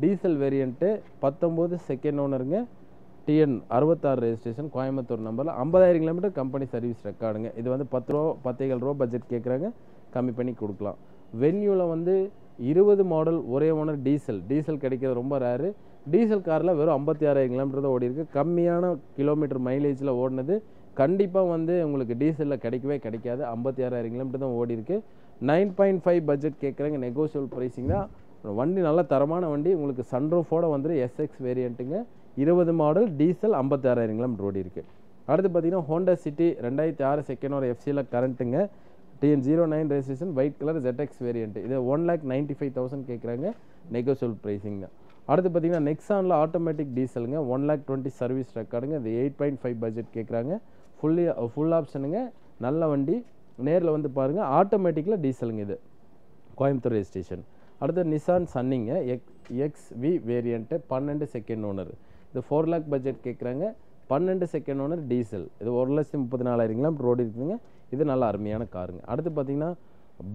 டீசல் வேரியண்ட்டு 19 செகண்ட் ஓனருங்க. TN 66 ரெஜிஸ்ட்ரேஷன், கோயம்புத்தூர் நம்பரில் 50,000 கிலோமீட்டர் கம்பெனி சர்வீஸ் ரெக்கார்டுங்க. இது வந்து 10 ரூபா பட்ஜெட் கேட்குறாங்க, கம்மி பண்ணி கொடுக்கலாம். வென்யூவில் வந்து 20 மாடல் ஒரே ஓனர் டீசல் கிடைக்கிறது ரொம்ப ரேரு. டீசல் காரில் வெறும் 56,000 கிலோமீட்டர் தான் ஓடி இருக்குது. கம்மியான கிலோமீட்டர் மைலேஜில் ஓடினது. கண்டிப்பாக வந்து உங்களுக்கு டீசலில் கிடைக்கவே கிடைக்காது. 56,000 கிலோமீட்டர் தான் ஓடி இருக்குது. 9.5 பட்ஜெட் கேட்குறாங்க, நெகோஷியபிள் ப்ரைஸிங் தான். வண்டி நல்ல தரமான வண்டி. உங்களுக்கு சன்ரூஃபோடு வந்துடும், SX வேரியண்ட்டுங்க. 20 மாடல் டீசல் 56,000 கிலோமீட்டர் ஓடி இருக்குது. அடுத்து பார்த்தீங்கன்னா ஹோண்டா சிட்டி 2006 செகண்ட் ஓனர் FCல கரண்ட்டுங்க. TN 09 registration, white colour ZX variant. இது 1,95,000 கேட்குறாங்க, நெகோஷியபிள் ப்ரைஸிங் தான். அடுத்து பார்த்தீங்கன்னா நெக்ஸானில் ஆட்டோமேட்டிக் டீசலுங்க, 1,20,000 சர்வீஸ் ரெக்கார்டுங்க. இது 8.5 பட்ஜெட் கேட்குறாங்க. ஃபுல் ஆப்ஷனுங்க, நல்ல வண்டி. நேரில் வந்து பாருங்கள். ஆட்டோமேட்டிக்கில் டீசலுங்க, இது கோயம்புத்தூர் ரெஜிஸ்ட்ரேஷன். அடுத்து நிசான் சன்னிங்க XV வேரியண்ட்டு 12 செகண்ட் ஓனர். இது 4 lakh பட்ஜெட் கேட்குறாங்க. 12 செகண்ட் ஓனர் டீசல். இது 1,34,000 கிலோமீட்டர் ஓடி இருக்குதுங்க. இது நல்ல அருமையான காருங்க. அடுத்து பார்த்தீங்கன்னா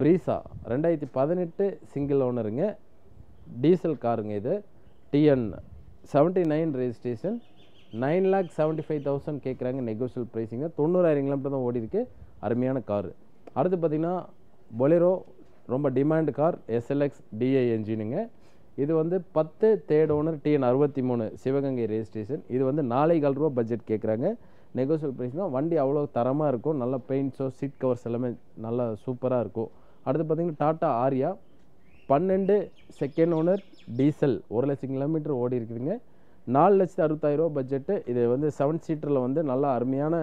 ப்ரீஸா 2018 சிங்கிள் ஓனருங்க, டீசல் காருங்க. இது TN 79 ரெஜிஸ்ட்ரேஷன், 9,75,000 கேட்குறாங்க, நெகோஷியல் ப்ரைஸிங்க. 90,000 கிலோமீட்டர் தான் ஓடி இருக்குது, அருமையான காரு. அடுத்து பார்த்தீங்கன்னா பொலேரோ, ரொம்ப டிமாண்ட் கார், SLX DI என்ஜினுங்க. இது வந்து 10 third owner TN 63 Sivaganga registration. இது வந்து 4,15 ரூபா பட்ஜெட் கேட்குறாங்க, நெகோஷியல் ப்ரைஸ் தான். வண்டி அவ்வளோ தரமாக இருக்கும், நல்ல பெயிண்ட்ஸோ சீட் கவர்ஸ் எல்லாமே நல்லா சூப்பராக இருக்கும். அடுத்து பார்த்தீங்கன்னா Tata Aria 12 second owner diesel, 1,00,000 kilometre ஓடி இருக்குதுங்க. 4,60,000 ரூபா பட்ஜெட்டு. இது வந்து 7 சீட்டரில் வந்து நல்ல அருமையான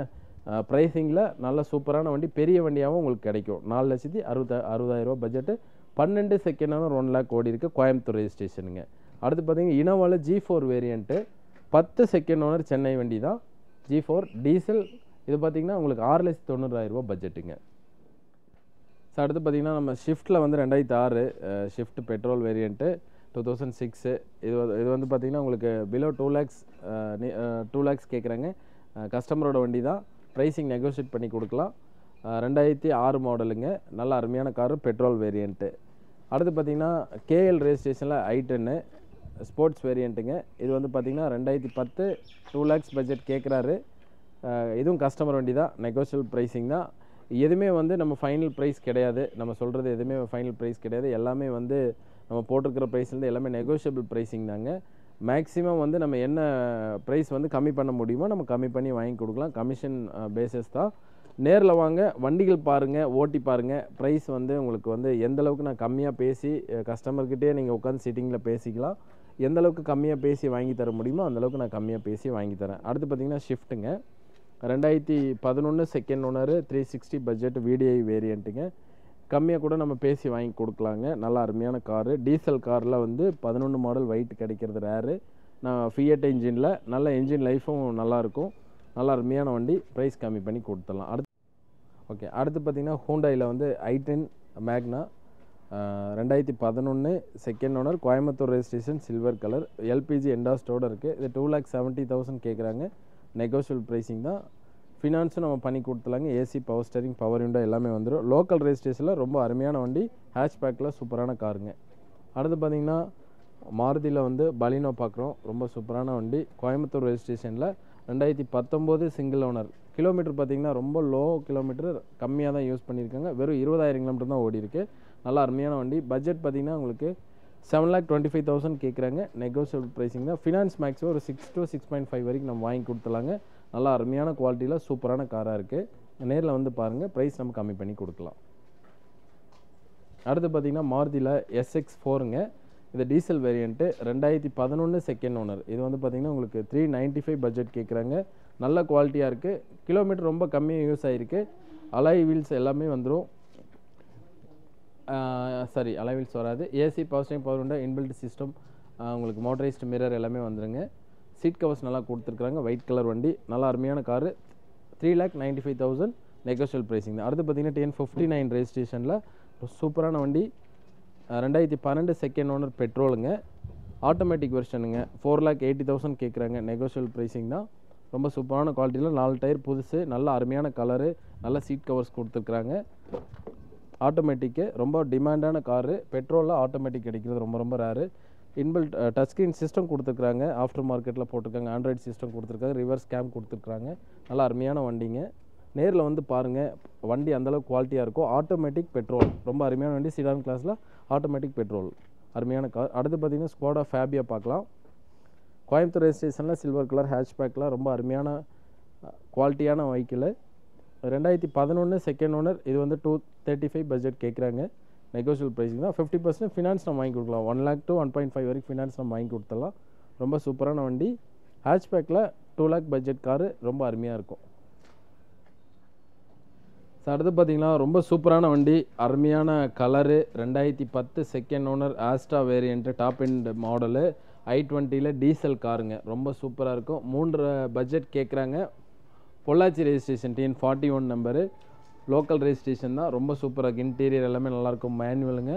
ப்ரைஸிங்கில் நல்ல சூப்பரான வண்டி, பெரிய வண்டியாகவும் உங்களுக்கு கிடைக்கும். 4,60,000 ரூபா பட்ஜெட்டு. 12 செகண்ட் ஓனர் 1 lakh ஓடி இருக்குது, கோயம்புத்தூர் ரெஜிஸ்ட்ரேஷனுங்க. அடுத்து பார்த்தீங்கன்னா இனோவாவில் G4 variant 10 second owner Chennai வண்டி தான், G4 டீசல். இது பார்த்தீங்கன்னா உங்களுக்கு 6,90,000 ரூபா பட்ஜெட்டுங்க. ஸோ அடுத்து பார்த்தீங்கன்னா நம்ம ஷிஃப்ட்டில் வந்து 2006 ஷிஃப்ட் பெட்ரோல் வேரியண்ட்டு 2006. இது வந்து பார்த்தீங்கன்னா உங்களுக்கு பிலோ 2 lakhs கேட்குறாங்க. கஸ்டமரோட வண்டி தான், ப்ரைஸிங் நெகோஷியேட் பண்ணி கொடுக்கலாம். 2006 மாடலுங்க, நல்ல அருமையான காரு, பெட்ரோல் வேரியண்ட்டு. அடுத்து பார்த்தீங்கன்னா KL ரெஜிஸ்ட்ரேஷனில் I10 ஸ்போர்ட்ஸ் வேரியண்ட்டுங்க. இது வந்து பார்த்தீங்கன்னா 2010 2 lakhs பட்ஜெட் கேட்குறாரு. இதுவும் கஸ்டமர் வண்டி தான், நெகோஷியபிள் ப்ரைஸிங் தான். எதுவுமே வந்து நம்ம ஃபைனல் ப்ரைஸ் கிடையாது, நம்ம சொல்கிறது எதுவுமே ஃபைனல் ப்ரைஸ் கிடையாது. எல்லாமே வந்து நம்ம போட்டிருக்கிற ப்ரைஸ்லேருந்து எல்லாமே நெகோஷியபிள் ப்ரைஸிங் தாங்க. மேக்ஸிமம் வந்து நம்ம என்ன ப்ரைஸ் வந்து கம்மி பண்ண முடியுமோ நம்ம கம்மி பண்ணி வாங்கி கொடுக்கலாம். கமிஷன் பேஸஸ் தான். நேரில் வாங்க, வண்டிகள் பாருங்கள், ஓட்டி பாருங்கள். ப்ரைஸ் வந்து உங்களுக்கு வந்து எந்தளவுக்கு நான் கம்மியாக பேசி கஸ்டமர்கிட்டே நீங்கள் உட்காந்து சிட்டிங்கில் பேசிக்கலாம். எந்தளவுக்கு கம்மியாக பேசி வாங்கி தர முடியுமோ அந்தளவுக்கு நான் கம்மியாக பேசி வாங்கி தரேன். அடுத்து பார்த்திங்கன்னா ஷிஃப்ட்டுங்க, 2011 செகண்ட் ஓனரு 360 பட்ஜெட் VDI வேரியண்ட்டுங்க. கம்மியாக கூட நம்ம பேசி வாங்கி கொடுக்கலாங்க. நல்லா அருமையான காரு. டீசல் காரில் வந்து 11 மாடல் ஒயிட் கிடைக்கிறது ரேரு. நான் ஃபியட் இன்ஜினில் நல்ல இன்ஜின் லைஃபும் நல்லாயிருக்கும். நல்லா அருமையான வண்டி, ப்ரைஸ் கம்மி பண்ணி கொடுத்துடலாம். அடுத்து பார்த்திங்கன்னா ஹூண்டாயில் வந்து I10 மேக்னா 2011 second owner, Coimbatore registration, silver colour, LPG என்டாஸ்டோடு இருக்குது. இது 2,70,000 கேட்குறாங்க, நெகோஷியபிள் ப்ரைஸிங் தான். ஃபினான்ஸும் நம்ம பண்ணி கொடுத்துலாங்க. AC power steering, power window எல்லாமே வந்துடும். லோக்கல் ரெஜிஸ்ட்ரேஷனில் ரொம்ப அருமையான வண்டி, ஹேஷ்பேக்கில் சூப்பரான காருங்க. அடுத்து பார்த்தீங்கன்னா மாருதியில் வந்து பலினோ பார்க்குறோம். ரொம்ப சூப்பரான வண்டி. கோயம்புத்தூர் ரெஜிஸ்ட்ரேஷனில் 2019 சிங்கிள் ஓனர். கிலோமீட்டர் பார்த்தீங்கன்னா ரொம்ப லோ கிலோமீட்டர், கம்மியாக தான் யூஸ் பண்ணியிருக்காங்க. வெறும் 20,000 கிலோமீட்டர் தான் ஓடி இருக்கு. நல்லா அருமையான வண்டி. பட்ஜெட் பார்த்தீங்கன்னா உங்களுக்கு 7,25,000 கேட்குறாங்க. நெகோசியபிள் ப்ரைஸிங் தான். ஃபினான்ஸ் மேக்ஸிமம் ஒரு 6 to 6.5 வரைக்கும் நம்ம வாங்கி கொடுத்துலாங்க. நல்லா அருமையான குவாலிட்டியில் சூப்பரான காராக இருக்குது. நேரில் வந்து பாருங்கள், ப்ரைஸ் நம்ம கம்மி பண்ணி கொடுக்கலாம். அடுத்து பார்த்தீங்கன்னா மாருதியில் SX4ங்க. இது டீசல் வேரியண்ட்டு, 2011 செகண்ட் ஓனர். இது வந்து பார்த்தீங்கன்னா உங்களுக்கு 395 பட்ஜெட் கேட்குறாங்க. நல்ல குவாலிட்டியாக இருக்குது. கிலோமீட்டர் ரொம்ப கம்மியாக யூஸ் ஆகிருக்கு. அலாய் வீல்ஸ் எல்லாமே வந்துடும். சாரி, அலாய் வீல்ஸ் வராது. AC, power steering, power window, inbuilt system, உங்களுக்கு மோட்டரைஸ்டு மிரர் எல்லாமே வந்துடுங்க. சீட் கவர்ஸ் நல்லா கொடுத்துருக்குறாங்க. ஒயிட் கலர் வண்டி. நல்லா அருமையான காரு. 3,95,000 நெகோஷியல் ப்ரைஸிங் தான். அடுத்து பார்த்தீங்கன்னா TN59 ரெஜிஸ்ட்ரேஷனில் சூப்பரான வண்டி. 2012 செகண்ட் ஓனர் பெட்ரோலுங்க. ஆட்டோமேட்டிக் வெர்ஷனுங்க. 4,80,000 கேட்குறாங்க. நெகோஷியல் ப்ரைஸிங் தான். ரொம்ப சூப்பரான குவாலிட்டியில் 4 டயர் புதுசு. நல்ல அருமையான கலரு. நல்ல சீட் கவர்ஸ் கொடுத்துருக்குறாங்க. ஆட்டோமேட்டிக்கு ரொம்ப டிமாண்டான காரு. பெட்ரோலில் ஆட்டோமேட்டிக் கிடைக்கிறது ரொம்ப ரொம்ப rare. Inbuilt touch screen system கொடுத்துருக்குறாங்க. ஆஃப்டர் மார்க்கெட்டில் போட்டிருக்காங்க. ஆண்ட்ராய்டு சிஸ்டம் கொடுத்துருக்காங்க. ரிவர்ஸ் கேம் கொடுத்துருக்குறாங்க. நல்லா அருமையான வண்டிங்க. நேரில் வந்து பாருங்கள், வண்டி அந்தளவுக்கு குவாலிட்டியாக இருக்கும். ஆட்டோமேட்டிக் பெட்ரோல் ரொம்ப அருமையான வண்டி. சிடான் கிளாஸில் ஆட்டோமேட்டிக் பெட்ரோல் அருமையான கார். அடுத்து பார்த்தீங்கன்னா ஸ்கோடா ஃபேபியா பார்க்கலாம். கோயம்புத்தூர் ரெஜிஸ்ட்ரேஷனில் சில்வர் கலர் ஹேட்ச்பேக்கில் ரொம்ப அருமையான குவாலிட்டியான வெஹிக்கிள். 2011 second owner. இது வந்து 235 பட்ஜெட் கேட்குறாங்க. நெகோஷியல் ப்ரைஸிங் தான். 50% ஃபினான்ஸ் நம்ம வாங்கி கொடுக்கலாம். 1 lakh to 1.5 வரைக்கும் ஃபினான்ஸ் நம்ம வாங்கி கொடுத்துடலாம். ரொம்ப சூப்பரான வண்டி. ஹேட்ச்பேக்கில் 2 lakh பட்ஜெட் காரு. ரொம்ப அருமையாக இருக்கும். ஸோ அடுத்து பார்த்தீங்கன்னா ரொம்ப சூப்பரான வண்டி. அருமையான colour. 2010 second owner Asta variant, top end model, i20யில் டீசல் காருங்க. ரொம்ப சூப்பராக இருக்கும். 3 பட்ஜெட் கேட்குறாங்க. Pollachi registration, TN41 number. Local registration தான். ரொம்ப சூப்பராக இன்டீரியர் எல்லாமே நல்லாயிருக்கும். மேனுவலுங்க.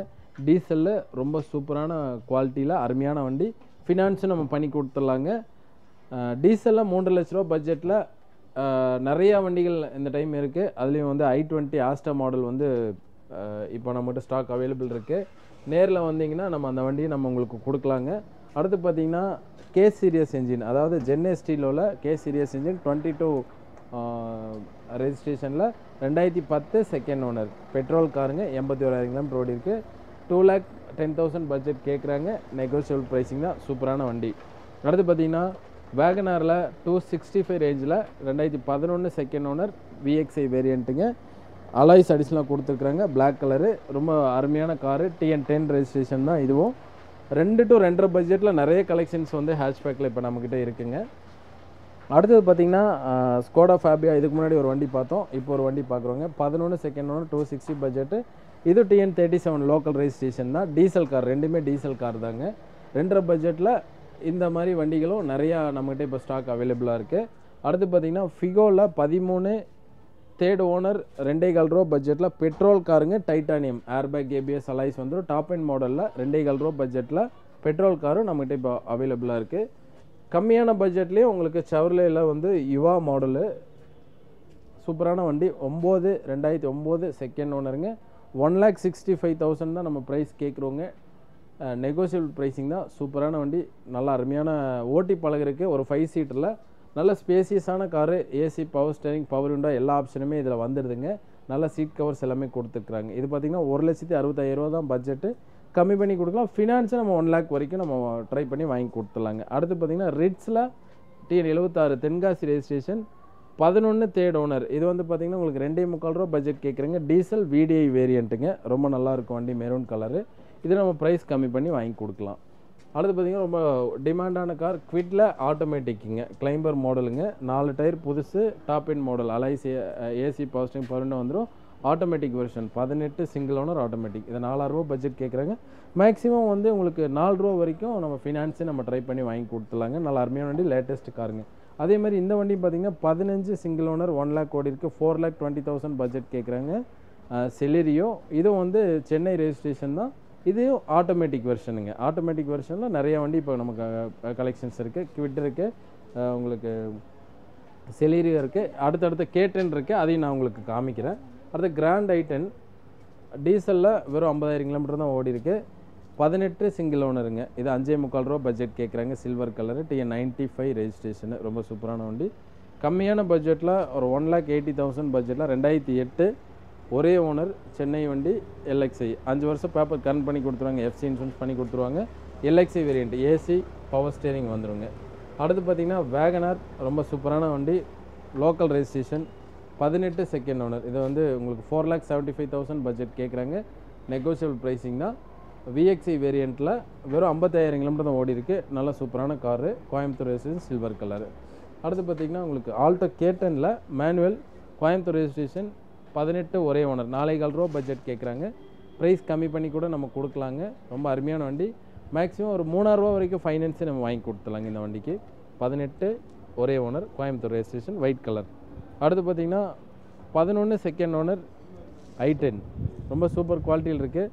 டீசலில் ரொம்ப சூப்பரான குவாலிட்டியில் அருமையான வண்டி. ஃபினான்ஸும் நம்ம பண்ணி கொடுத்துடலாங்க. டீசலில் 3 லட்ச ரூபா பட்ஜெட்டில் நிறையா வண்டிகள் இந்த டைம் இருக்குது. அதுலேயும் வந்து i20 ஆஸ்டா மாடல் வந்து இப்போ நம்மகிட்ட ஸ்டாக் அவைலபிள் இருக்குது. நேரில் வந்தீங்கன்னா நம்ம அந்த வண்டியை நம்ம உங்களுக்கு கொடுக்கலாங்க. அடுத்து பார்த்தீங்கன்னா கே சீரியஸ் என்ஜின், அதாவது ஜென்ஏ ஸ்டீலோவில் கே சீரியஸ் என்ஜின் 22 ரெஜிஸ்ட்ரேஷனில் 2010 செகண்ட் ஓனர் பெட்ரோல் காருங்க. 81,000 கிலோமீட்டர் ஓடி இருக்குது. 2,10,000 பட்ஜெட் கேட்குறாங்க. நெகோஷியபிள் ப்ரைஸிங் தான். சூப்பரான வண்டி. அடுத்து பார்த்தீங்கன்னா வேகனாரில் 265 ரேஞ்சில் 2011 செகண்ட் ஓனர் VXI வேரியண்ட்டுங்க. அலாய்ஸ் அடிஷனலாக கொடுத்துருக்குறாங்க. Black colour. ரொம்ப அருமையான காரு. TN10 ரெஜிஸ்ட்ரேஷன் தான் இதுவும். 2 to 2.5 பட்ஜெட்டில் நிறைய கலெக்ஷன்ஸ் வந்து ஹேட்ச்பேக்கில் இப்போ நம்மக்கிட்ட இருக்குங்க. அடுத்தது பார்த்தீங்கன்னா ஸ்கோடா ஃபேபியா. இதுக்கு முன்னாடி ஒரு வண்டி பார்த்தோம். இப்போ ஒரு வண்டி பார்க்குறோங்க. 11 செகண்ட் ஓனர் 260 பட்ஜெட்டு. இது TN37 லோக்கல் ரெஜிஸ்ட்ரேஷன் தான். Diesel car. ரெண்டுமே டீசல் கார் தாங்க. 2.5 பட்ஜெட்டில் இந்த மாதிரி வண்டிகளும் நிறையா நம்மகிட்ட இப்போ ஸ்டாக் அவைலபிளாக இருக்குது. அடுத்து பார்த்தீங்கன்னா ஃபிகோவில் 13 தேர்ட் ஓனர் 2.25 ரூபா பட்ஜெட்டில் பெட்ரோல் காருங்க. டைட்டானியம் ஏர்பேக், ABS, அலாய்ஸ் வந்துடும். டாப் அண்ட் மாடலில் 2.25 ரூபா பட்ஜெட்டில் பெட்ரோல் காரும் நம்மகிட்ட இப்போ அவைலபிளாக இருக்குது. கம்மியான பட்ஜெட்லேயே உங்களுக்கு செவர்லேயில் வந்து யுவா மாடலு சூப்பரான வண்டி. 2009 செகண்ட் ஓனருங்க. 1,65,000 தான் நம்ம ப்ரைஸ் கேட்குறோங்க. நெகோசியபிள் ப்ரைஸிங் தான். சூப்பரான வண்டி. நல்லா அருமையான ஓட்டி பழகிறதுக்கு ஒரு 5 சீட்டரில் நல்ல ஸ்பேசியஸான car. AC, power steering, power window எல்லா ஆப்ஷனுமே இதில் வந்துடுதுங்க. நல்ல சீட் கவர்ஸ் எல்லாமே கொடுத்துருக்குறாங்க. இது பார்த்திங்கன்னா 1,65,000 ரூபா தான் பட்ஜெட்டு. கம்மி பண்ணி கொடுக்கலாம். ஃபினான்ஸை நம்ம 1 lakh வரைக்கும் நம்ம ட்ரை பண்ணி வாங்கி கொடுத்துடலாங்க. அடுத்து பார்த்திங்கன்னா ரிட்ஸில் TN76 Tenkasi registration 11 third owner. இது வந்து பார்த்திங்கன்னா உங்களுக்கு 2.25 ரூபா பட்ஜெட் கேட்குறேங்க. டீசல் VDI வேரியண்ட்டுங்க. ரொம்ப நல்லாயிருக்கும் வண்டி. Maroon colour. இது நம்ம ப்ரைஸ் கம்மி பண்ணி வாங்கி கொடுக்கலாம். அடுத்து பார்த்திங்கன்னா ரொம்ப டிமாண்டான கார் குவிட்டில் ஆட்டோமேட்டிக்குங்க. கிளைம்பர் மாடலுங்க. 4 டயர் புதுசு. Top end model. Alloys, AC, power steering, power window வந்துடும். Automatic version 18 single owner automatic. இதை 4,000 ரூபா பட்ஜெட் கேட்குறாங்க. மேக்ஸிமம் வந்து உங்களுக்கு 4 ரூபா வரைக்கும் நம்ம ஃபினான்ஸே நம்ம ட்ரை பண்ணி வாங்கி கொடுத்துலாங்க. நல்ல அருமையான வண்டி. லேட்டஸ்ட் காருங்க. அதே மாதிரி இந்த வண்டி பார்த்திங்கன்னா 15 சிங்கிள் ஓனர் 1 lakh ஓடி இருக்குது. 4,20,000 பட்ஜெட் கேட்குறாங்க. செலிரியோ. இதுவும் வந்து சென்னை ரெஜிஸ்ட்ரேஷன் தான். இது ஆட்டோமேட்டிக் வெர்ஷனுங்க. ஆட்டோமேட்டிக் வெர்ஷனில் நிறைய வண்டி இப்போ நமக்கு கலெக்ஷன்ஸ் இருக்குது. குவிட் இருக்குது, உங்களுக்கு செலீரியோ இருக்குது, அடுத்தடுத்த K10 இருக்குது. அதையும் நான் உங்களுக்கு காமிக்கிறேன். அடுத்து கிராண்ட் i10 டீசலில் வெறும் 50,000 கிலோமீட்டர் தான் ஓடி இருக்குது. 18 சிங்கிள் ஓனருங்க. இது 5.25 ரூபா பட்ஜெட் கேட்குறாங்க. Silver colour, TN95 registration. ரொம்ப சூப்பரான வண்டி. கம்மியான பட்ஜெட்டில் ஒரு 1,80,000 பட்ஜெட்டில் 2008 ஒரே ஓனர் சென்னை வண்டி LXI. 5 வருஷம் பேப்பர் கரண்ட் பண்ணி கொடுத்துருவாங்க. FC இன்சூரன்ஸ் பண்ணி கொடுத்துருவாங்க. LXI variant AC power steering வந்துருங்க. அடுத்து பார்த்தீங்கன்னா வேகனார். ரொம்ப சூப்பரான வண்டி. Local registration. 18 second owner. இது வந்து உங்களுக்கு 4,75,000 பட்ஜெட் கேட்குறாங்க. நெகோசியபிள் ப்ரைஸிங் தான். VXI வேரியண்ட்டில் வெறும் 55,000 கிலோமீட்டர் தான் ஓடி இருக்குது. நல்ல சூப்பரான car. Coimbatore registration, silver colour. அடுத்து பார்த்திங்கன்னா உங்களுக்கு ஆல்டோ K10ல் மேனுவல் கோயம்புத்தூர் ரெஜிஸ்ட்ரேஷன், 18 ஒரே ஓனர், 4,15 ரூபா பட்ஜெட் கேட்குறாங்க. ப்ரைஸ் கம்மி பண்ணி கூட நம்ம கொடுக்கலாங்க. ரொம்ப அருமையான வண்டி. மேக்ஸிமம் ஒரு 3,000 ரூபா வரைக்கும் ஃபைனான்ஸே நம்ம வாங்கி கொடுத்துலாங்க இந்த வண்டிக்கு. 18 ஒரே owner, Coimbatore registration, white colour. அடுத்து பார்த்திங்கன்னா 11 செகண்ட் ஓனர் I10. ரொம்ப சூப்பர் குவாலிட்டியில் இருக்குது.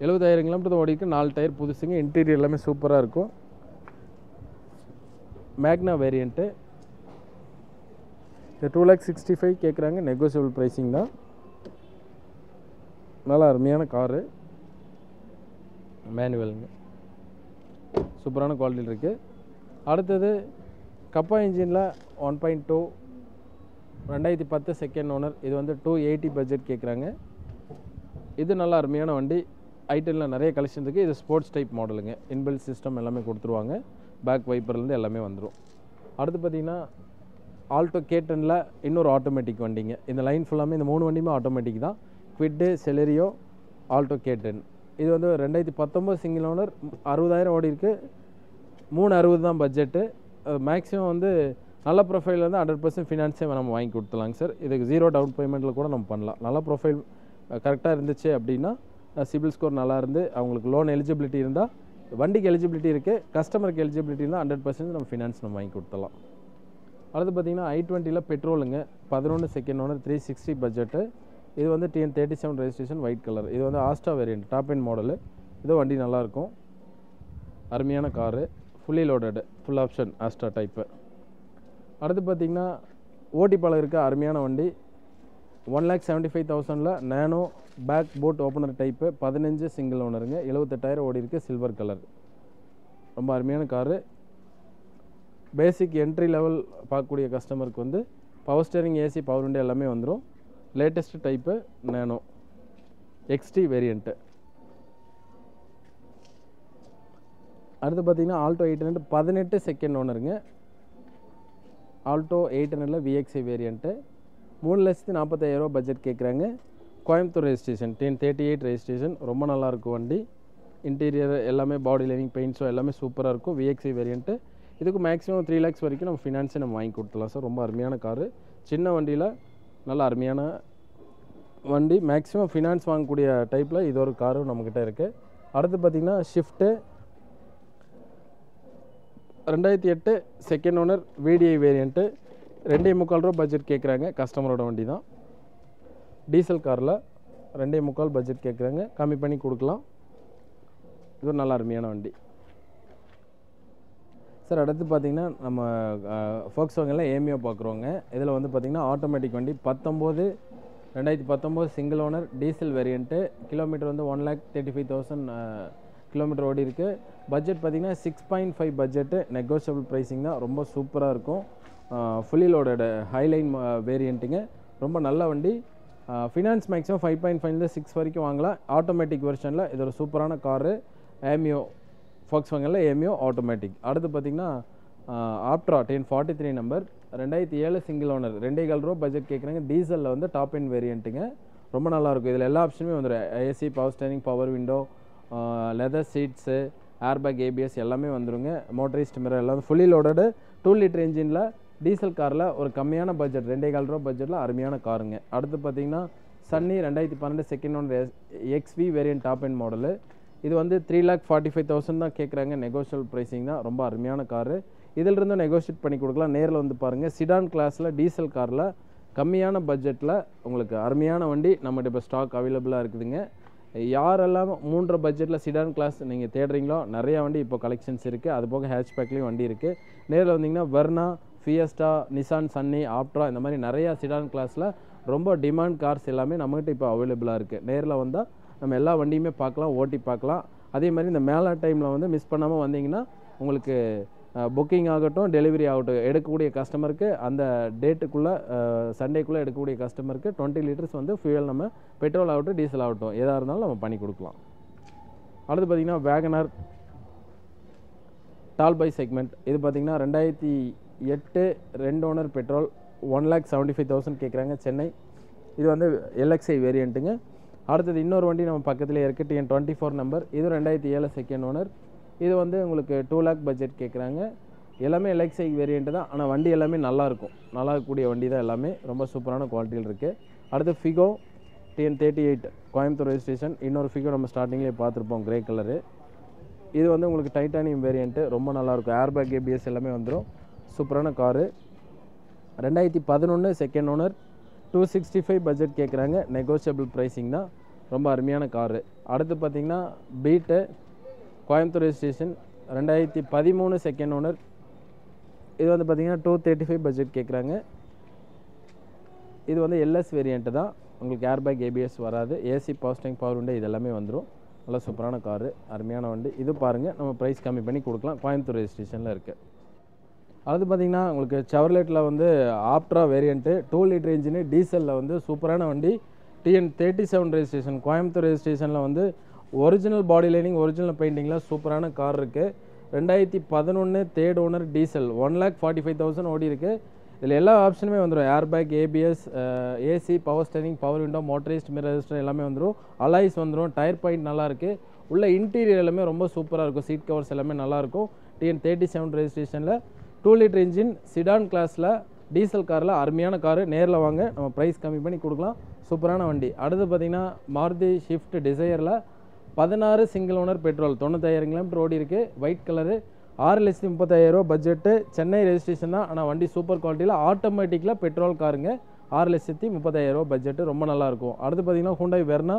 70,000 கிலோமீட்டர் ஓடி இருக்குது. 4 டயர் புதுசுங்க. இன்டீரியர் எல்லாமே சூப்பராக இருக்கும். மேக்னா வேரியண்ட்டு. இது 2,65,000 கேட்குறாங்க. நெகோசியபிள் ப்ரைஸிங் தான். நல்லா அருமையான காரு. மேனுவலுங்க. சூப்பரான குவாலிட்டியில் இருக்குது. அடுத்தது கப்பா இன்ஜினில் 1.2 2010 செகண்ட் ஓனர். இது வந்து 280 பட்ஜெட் கேட்குறாங்க. இது நல்லா அருமையான வண்டி. I10ல் நிறைய கலெக்ஷன் இருக்குது. இது ஸ்போர்ட்ஸ் டைப் மாடலுங்க. இன்பில்ட் சிஸ்டம் எல்லாமே கொடுத்துருவாங்க. பேக் வைப்பர்லேருந்து எல்லாமே வந்துடும். அடுத்து பார்த்திங்கன்னா ஆல்டோ K10ல் இன்னொரு ஆட்டோமேட்டிக் வண்டிங்க. இந்த லைன் ஃபுல்லாமே இந்த 3 வண்டியுமே ஆட்டோமேட்டிக் தான். Kwid, Celerio, Alto K10. இது வந்து 2019 சிங்கிள் ஓனர், 60,000 ஓடி இருக்குது. 360 தான் பட்ஜெட்டு. மேக்ஸிமம் வந்து நல்ல ப்ரொஃபைல் வந்து 100% ஃபினான்ஸே நம்ம வாங்கி கொடுத்துலாங்க சார். இதுக்கு 0 டவுன் பேமெண்ட்டில் கூட நம்ம பண்ணலாம். நல்ல ப்ரொஃபைல் கரெக்டாக இருந்துச்சு அப்படின்னா, சிபில் ஸ்கோர் நல்லா இருந்து அவங்களுக்கு லோன் எலிஜிபிலிட்டி இருந்தால், வண்டிக்கு எலிஜிபிலிட்டி இருக்குது, கஸ்டமருக்கு எலிஜிபிலிட்டி இருந்தால் 100% நம்ம ஃபினான்ஸ் நம்ம வாங்கி கொடுத்துலாம். அடுத்து பார்த்திங்கன்னா I20ல் பெட்ரோலுங்க. 11 செகண்ட் ஓனர், 360 பட்ஜெட்டு. இது வந்து TN37 ரெஜிஸ்ட்ரேஷன், ஒயிட் கலர். இது வந்து Asta variant, top end model. இது வண்டி நல்லாயிருக்கும். அருமையான car. Fully loaded, full option Asta type. அடுத்து பார்த்திங்கன்னா ஓட்டிப்பாளம் இருக்க அருமையான வண்டி. 1,75,000ல் Nano back boot opener type, 15 single ஓனருங்க. 78,000 ஓடி இருக்குது. Silver colour. ரொம்ப அருமையான காரு. பேசிக் என்ட்ரி லெவல் பார்க்கக்கூடிய கஸ்டமருக்கு வந்து power steering, AC, power window எல்லாமே வந்துடும். Latest type Nano XT variant. அடுத்து பார்த்திங்கன்னா ஆல்டோ 800 18 செகண்ட் ஓனருங்க. ஆல்டோ 800ல் VXI வேரியண்ட்டு. 3,40,000 ரூபா பட்ஜெட் கேட்குறாங்க. Coimbatore registration, TN38 registration. ரொம்ப நல்லாயிருக்கும் வண்டி. இன்டீரியர் எல்லாமே பாடி லைனிங் பெயிண்ட்ஸோ எல்லாமே சூப்பராக இருக்கும். VXI variant. இதுக்கு மேக்ஸிமம் 3 lakhs வரைக்கும் நம்ம ஃபினான்ஸே நம்ம வாங்கி கொடுத்துலாம் சார். ரொம்ப அருமையான காரு. சின்ன வண்டியில் நல்ல அருமையான வண்டி. மேக்ஸிமம் ஃபினான்ஸ் வாங்கக்கூடிய டைப்பில் இது ஒரு காரும் நம்மக்கிட்ட இருக்குது. அடுத்து பார்த்திங்கன்னா shift. 2008 second owner, VDI variant. 2.25 ரூபா பட்ஜெட் கேட்குறாங்க. கஸ்டமரோட வண்டி தான். டீசல் காரில் 2.25 பட்ஜெட் கேட்குறாங்க. கம்மி பண்ணி கொடுக்கலாம். இது ஒரு நல்ல அருமையான வண்டி சார். அடுத்து பார்த்திங்கன்னா நம்ம ஃபோக்ஸ்வாகனில் ஏமியோ பார்க்குறோங்க. இதில் வந்து பார்த்திங்கன்னா ஆட்டோமேட்டிக் வண்டி. 2019 single owner, diesel variant. Kilometre வந்து 1,35,000 கிலோமீட்டர் ஓடி இருக்குது. பட்ஜெட் பார்த்திங்கன்னா 6.5 பட்ஜெட்டு. நெகோஷியபிள் ப்ரைஸிங் தான். ரொம்ப சூப்பராக இருக்கும். ஃபுல்லி லோடட் ஹைலைன் வேரியண்ட்டுங்க. ரொம்ப நல்ல வண்டி. ஃபினான்ஸ் மேக்ஸிமம் 5.5லேருந்து 6 வரைக்கும் வாங்கலாம். ஆட்டோமேட்டிக் வெர்ஷனில் இது ஒரு சூப்பரான காரு. ஏமியோ ஃபோக்ஸ்வாகனில் ஏமியோ ஆட்டோமேட்டிக். அடுத்து பார்த்திங்கன்னா ஆப்ட்ரா TN43 நம்பர், 2007 சிங்கிள் ஓனர், 2.25 ரூபா பட்ஜெட் கேட்குறாங்க. டீசலில் வந்து டாப் எண்ட் வேரியண்ட்டுங்க. ரொம்ப நல்லாயிருக்கும். இதில் எல்லா ஆப்ஷனுமே வந்துடும். AC, power steering, power window, leather seats, airbag, ABS எல்லாமே வந்துடுங்க. மோட்டரைஸ்ட் மிரர் எல்லாம் ஃபுல்லி லோடடு. 2 லிட்டர் இன்ஜினில் டீசல் காரில் ஒரு கம்மியான பட்ஜெட், 2.25 ரூபா பட்ஜெட்டில் அருமையான காருங்க. அடுத்து பார்த்திங்கன்னா Sunny 2012 second owner XV variant top end model. இது வந்து 3,45,000 தான் கேட்குறாங்க. நெகோஷியல் ப்ரைஸிங் தான். ரொம்ப அருமையான காரு. இதிலிருந்தும் நெகோஷியேட் பண்ணி கொடுக்கலாம். நேரில் வந்து பாருங்கள். சிடான் கிளாஸில் டீசல் காரில் கம்மியான பட்ஜெட்டில் உங்களுக்கு அருமையான வண்டி நம்மகிட்ட இப்போ ஸ்டாக் அவைலபிளாக இருக்குதுங்க. யாரெல்லாம் 3.5 பட்ஜெட்டில் சிடான் கிளாஸ் நீங்கள் தேடுறீங்களோ நிறையா வண்டி இப்போ கலெக்ஷன்ஸ் இருக்குது. அது போக ஹேட்ச்பேக்லேயும் வண்டி இருக்குது. நேரில் வந்தீங்கன்னா வெர்னா, ஃபியஸ்டா, நிசான் சன்னி, ஆப்ட்ரா இந்த மாதிரி நிறையா சிடான் கிளாஸில் ரொம்ப டிமாண்ட் கார்ஸ் எல்லாமே நம்மகிட்ட இப்போ அவைலபிளாக இருக்குது. நேரில் வந்தால் நம்ம எல்லா வண்டியுமே பார்க்கலாம், ஓட்டி பார்க்கலாம். அதே மாதிரி இந்த மேலா டைமில் வந்து மிஸ் பண்ணாமல் வந்தீங்கன்னா உங்களுக்கு புக்கிங் ஆகட்டும் டெலிவரி ஆகட்டும் எடுக்கக்கூடிய கஸ்டமருக்கு அந்த டேட்டுக்குள்ளே சண்டேக்குள்ளே எடுக்கக்கூடிய கஸ்டமருக்கு 20 லிட்டர்ஸ் வந்து ஃபியூயல் நம்ம பெட்ரோல் ஆகட்டும் டீசல் ஆகட்டும் எதாக இருந்தாலும் நம்ம பண்ணி கொடுக்கலாம். அடுத்து பார்த்திங்கன்னா வேகனார் டால் பை செக்மெண்ட். இது பார்த்திங்கன்னா 2008 2 ஓனர் பெட்ரோல் 1,75,000 கேட்குறாங்க சென்னை. இது வந்து LXI வேரியண்ட்டுங்க. அடுத்தது இன்னொரு வண்டி நம்ம பக்கத்துலேயே இருக்குது TN24 நம்பர். இது 2007 செகண்ட் ஓனர். இது வந்து உங்களுக்கு 2 lakh பட்ஜெட் கேட்குறாங்க. எல்லாமே LXI வேரியண்ட்டு தான். ஆனால் வண்டி எல்லாமே நல்லாயிருக்கும், நல்லா இருக்கக்கூடிய வண்டி தான் எல்லாமே, ரொம்ப சூப்பரான குவாலிட்டியில் இருக்குது. அடுத்து ஃபிகோ TN38 கோயம்புத்தூர் ரெஜிஸ்ட்ரேஷன். இன்னொரு ஃபிகோ நம்ம ஸ்டார்டிங்லேயே பார்த்துருப்போம் கிரே கலரு. இது வந்து உங்களுக்கு டைட்டானியம் வேரியண்ட்டு, ரொம்ப நல்லாயிருக்கும். ஏர்பேக் ABS எல்லாமே வந்துடும். சூப்பரான காரு. 2011 செகண்ட் ஓனர் 265 பட்ஜெட் கேட்குறாங்க. நெகோஷியபிள் ப்ரைஸிங் தான், ரொம்ப அருமையான காரு. அடுத்து பார்த்திங்கன்னா beat Coimbatore registration 2013 second owner. இது வந்து பார்த்திங்கன்னா 235 பட்ஜெட் கேட்குறாங்க. இது வந்து LS வேரியண்ட்டு தான், உங்களுக்கு ஏர்பேக் ABS வராது. AC power steering power window இது எல்லாமே வந்துடும். நல்லா சூப்பரான காரு, அருமையான வண்டி. இது பாருங்கள், நம்ம ப்ரைஸ் கம்மி பண்ணி கொடுக்கலாம். கோயம்புத்தூர் ரெஜிஸ்ட்ரேஷனில் இருக்குது. அது பார்த்திங்கன்னா உங்களுக்கு செவர்லெட்டில் வந்து ஆப்ட்ரா வேரியண்ட்டு 2 லிட்டர் இன்ஜினு டீசலில் வந்து சூப்பரான வண்டி. TN37 ரெஜிஸ்ட்ரேஷன் கோயம்புத்தூர் ரெஜிஸ்ட்ரேஷனில் வந்து ஒரிஜினல் பாடி லைனிங் ஒரிஜினல் பெயிண்டிங்கில் சூப்பரான கார் இருக்குது. 2011 தேர்ட் ஓனர் டீசல் 1,45,000 ஓடி இருக்குது. இதில் எல்லா ஆப்ஷனுமே வந்துடும். Airbag ABS AC power steering power window motorised mirror register எல்லாமே வந்துடும். அலாய்ஸ் வந்துடும். டயர் பாயிண்ட் நல்லாயிருக்கு. உள்ள இன்டீரியர் எல்லாமே ரொம்ப சூப்பராக இருக்கும். சீட் கவர்ஸ் எல்லாமே நல்லாயிருக்கும். TN37 ரெஜிஸ்ட்ரேஷனில் 2 லிட்டர் இன்ஜின் சிடான் கிளாஸில் டீசல் காரில் அருமையான காரு. நேரில் வாங்க, நம்ம ப்ரைஸ் கம்மி பண்ணி கொடுக்கலாம். சூப்பரான வண்டி. அடுத்து பார்த்திங்கன்னா மாருதி ஷிஃப்ட் டிசையரில் 16 சிங்கிள் ஓனர் பெட்ரோல் 95,000 கிலோமீட்டர் ஓடி இருக்குது. White colour 6,35,000 budget. Chennai registration தான், ஆனால் வண்டி சூப்பர் குவாலிட்டியில் ஆட்டோமேட்டிக்கில் பெட்ரோல் காருங்க. 6,30,000 பட்ஜெட்டு, ரொம்ப நல்லாயிருக்கும். அடுத்து பார்த்திங்கன்னா ஹூண்டாய் வெர்னா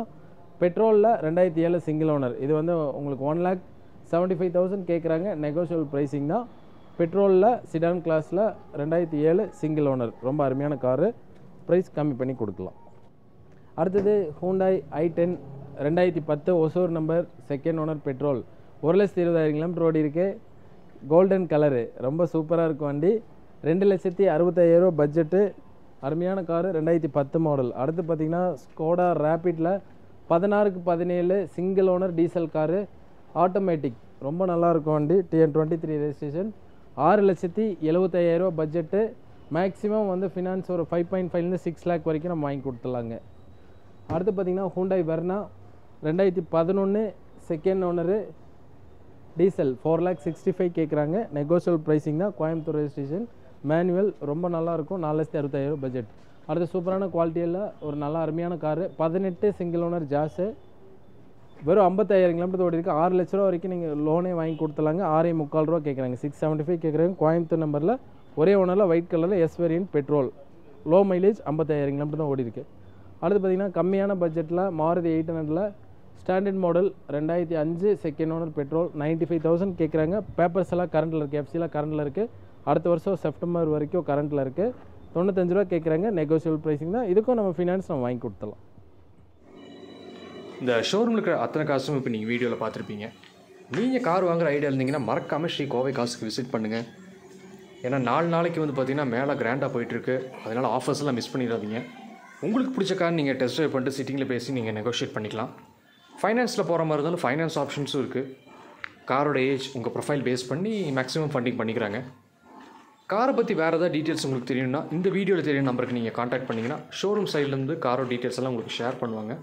பெட்ரோலில் 2007 சிங்கிள் ஓனர். இது வந்து உங்களுக்கு 1,75,000 கேட்குறாங்க. நெகோஷியபிள் ப்ரைஸிங் தான். பெட்ரோலில் சிடான் கிளாஸில் 2007 சிங்கிள் ஓனர், ரொம்ப அருமையான காரு. ப்ரைஸ் கம்மி பண்ணி கொடுக்கலாம். அடுத்தது Hyundai i10 2010 Hosur number second owner petrol 1,20,000 kilometre ஓடி இருக்குது. கோல்டன் கலரு, ரொம்ப சூப்பராக இருக்கும் வண்டி. 2,65,000 பட்ஜெட்டு, அருமையான காரு. 2010 மாடல். அடுத்து பார்த்திங்கன்னா ஸ்கோடா ரேபிட்டில் 16/17 single owner diesel car automatic, ரொம்ப நல்லாயிருக்கும் வண்டி. TN23 registration 6,75,000 budget. மேக்ஸிமம் வந்து ஃபினான்ஸ் ஒரு 5.5 6 lakh வரைக்கும் நம்ம வாங்கி கொடுத்துலாங்க. அடுத்து பார்த்திங்கன்னா Hyundai Verna 2011 second owner diesel 4,65,000 கேட்குறாங்க. நெகோஷியபிள் ப்ரைஸிங் தான். கோயம்புத்தூர் ரெஜிஸ்ட்ரேஷன் மேனுவல், ரொம்ப நல்லாயிருக்கும். 4,65,000 பட்ஜெட். அடுத்து சூப்பரான குவாலிட்டியில் ஒரு நல்ல அருமையான காரு 18 சிங்கிள் ஓனர் ஜாஸு, வெறும் 55,000 கிலோமீட்டர் ஓடி இருக்குது. 6 லட்ச ரூபா வரைக்கும் நீங்கள் லோனே வாங்கி கொடுத்துலாங்க. 6,45,000 கேட்குறாங்க. 675 கேட்குறாங்க. கோயம்புத்தூர் நம்பரில் ஒரே ஓனரில் ஒயிட் கலரில் S variant petrol, low mileage 55,000 kilometre தான் ஓடி இருக்குது. அடுத்து பார்த்திங்கன்னா கம்மியான பட்ஜெட்டில் Maruti 800 standard model 2005 second owner petrol 95,000 கேட்குறாங்க. பேப்பர்ஸ் எல்லாம் கரண்ட்டில் இருக்குது. எஃப்சிலாம் கரண்ட்டில் இருக்குது. அடுத்த வருஷம் செப்டம்பர் வரைக்கும் கரண்ட்டில் இருக்குது. 95 ரூபா கேட்குறாங்க. நெகோஷியபிள் ப்ரைஸிங் தான். இதுக்கும் நம்ம ஃபினான்ஸ் நம்ம வாங்கி கொடுத்துலாம். இந்த ஷோரூமில் இருக்கிற அத்தனை காசும் இப்போ நீங்கள் வீடியோவில் பார்த்துருப்பீங்க. நீங்கள் கார் வாங்குற ஐடியா இருந்தீங்கன்னா மறக்காமல் ஸ்ரீ கோவை காசுக்கு விசிட் பண்ணுங்கள். ஏன்னா 4 நாளைக்கு வந்து பார்த்திங்கன்னா மேலே கிராண்டாக போயிட்டுருக்கு. அதனால் ஆஃபர்ஸ்லாம் மிஸ் பண்ணிடாதீங்க. உங்களுக்கு பிடிச்ச கார் நீங்கள் டெஸ்ட் ட்ரைவ் பண்ணிட்டு சிட்டிங்கில் பேசி நீங்கள் நெகோஷியேட் பண்ணிக்கலாம். ஃபைனான்ஸில் போகிற மாதிரி இருந்தாலும் ஃபைனான்ஸ் ஆப்ஷன்ஸும் இருக்குது. காரோட ஏஜ் உங்கள் ப்ரொஃபைல் பேஸ் பண்ணி மேக்ஸிமம் ஃபண்டிங் பண்ணிக்கிறாங்க. காரை பற்றி வேறு ஏதாவது டீட்டெயில்ஸ் உங்களுக்கு தெரியும்னா இந்த வீடியோவில் தெரியும் நம்பருக்கு நீங்கள் காண்டாக்ட் பண்ணிங்கன்னா ஷோரூம் சைட்லேருந்து காரோட டீட்டெயில்ஸ் எல்லாம் உங்களுக்கு ஷேர் பண்ணுவாங்க.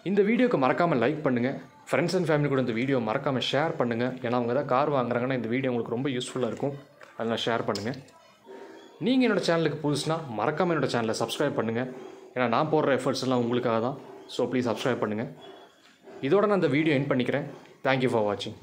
இந்த வீடியோக்கு மறக்காமல் லைக் பண்ணுங்கள். ஃப்ரெண்ட்ஸ் அண்ட் ஃபேமிலி கூட இந்த வீடியோ மறக்காமல் ஷேர் பண்ணுங்கள். ஏன்னா அவங்க தான் கார் வாங்குறாங்கன்னா இந்த வீடியோ உங்களுக்கு ரொம்ப யூஸ்ஃபுல்லாக இருக்கும். அதனால் ஷேர் பண்ணுங்கள். நீங்கள் என்னோடய சேனலுக்கு புதுசுனா மறக்காமல் என்னோடய சேனலை சப்ஸ்கிரைப் பண்ணுங்கள். ஏன்னா நான் போடுற எஃபர்ட்ஸ் எல்லாம் உங்களுக்காக தான். ஸோ ப்ளீஸ் சப்ஸ்கிரைப் பண்ணுங்கள். இதோட நான் இந்த வீடியோ எண்ட் பண்ணிக்கிறேன். தேங்க்யூ ஃபார் வாட்சிங்.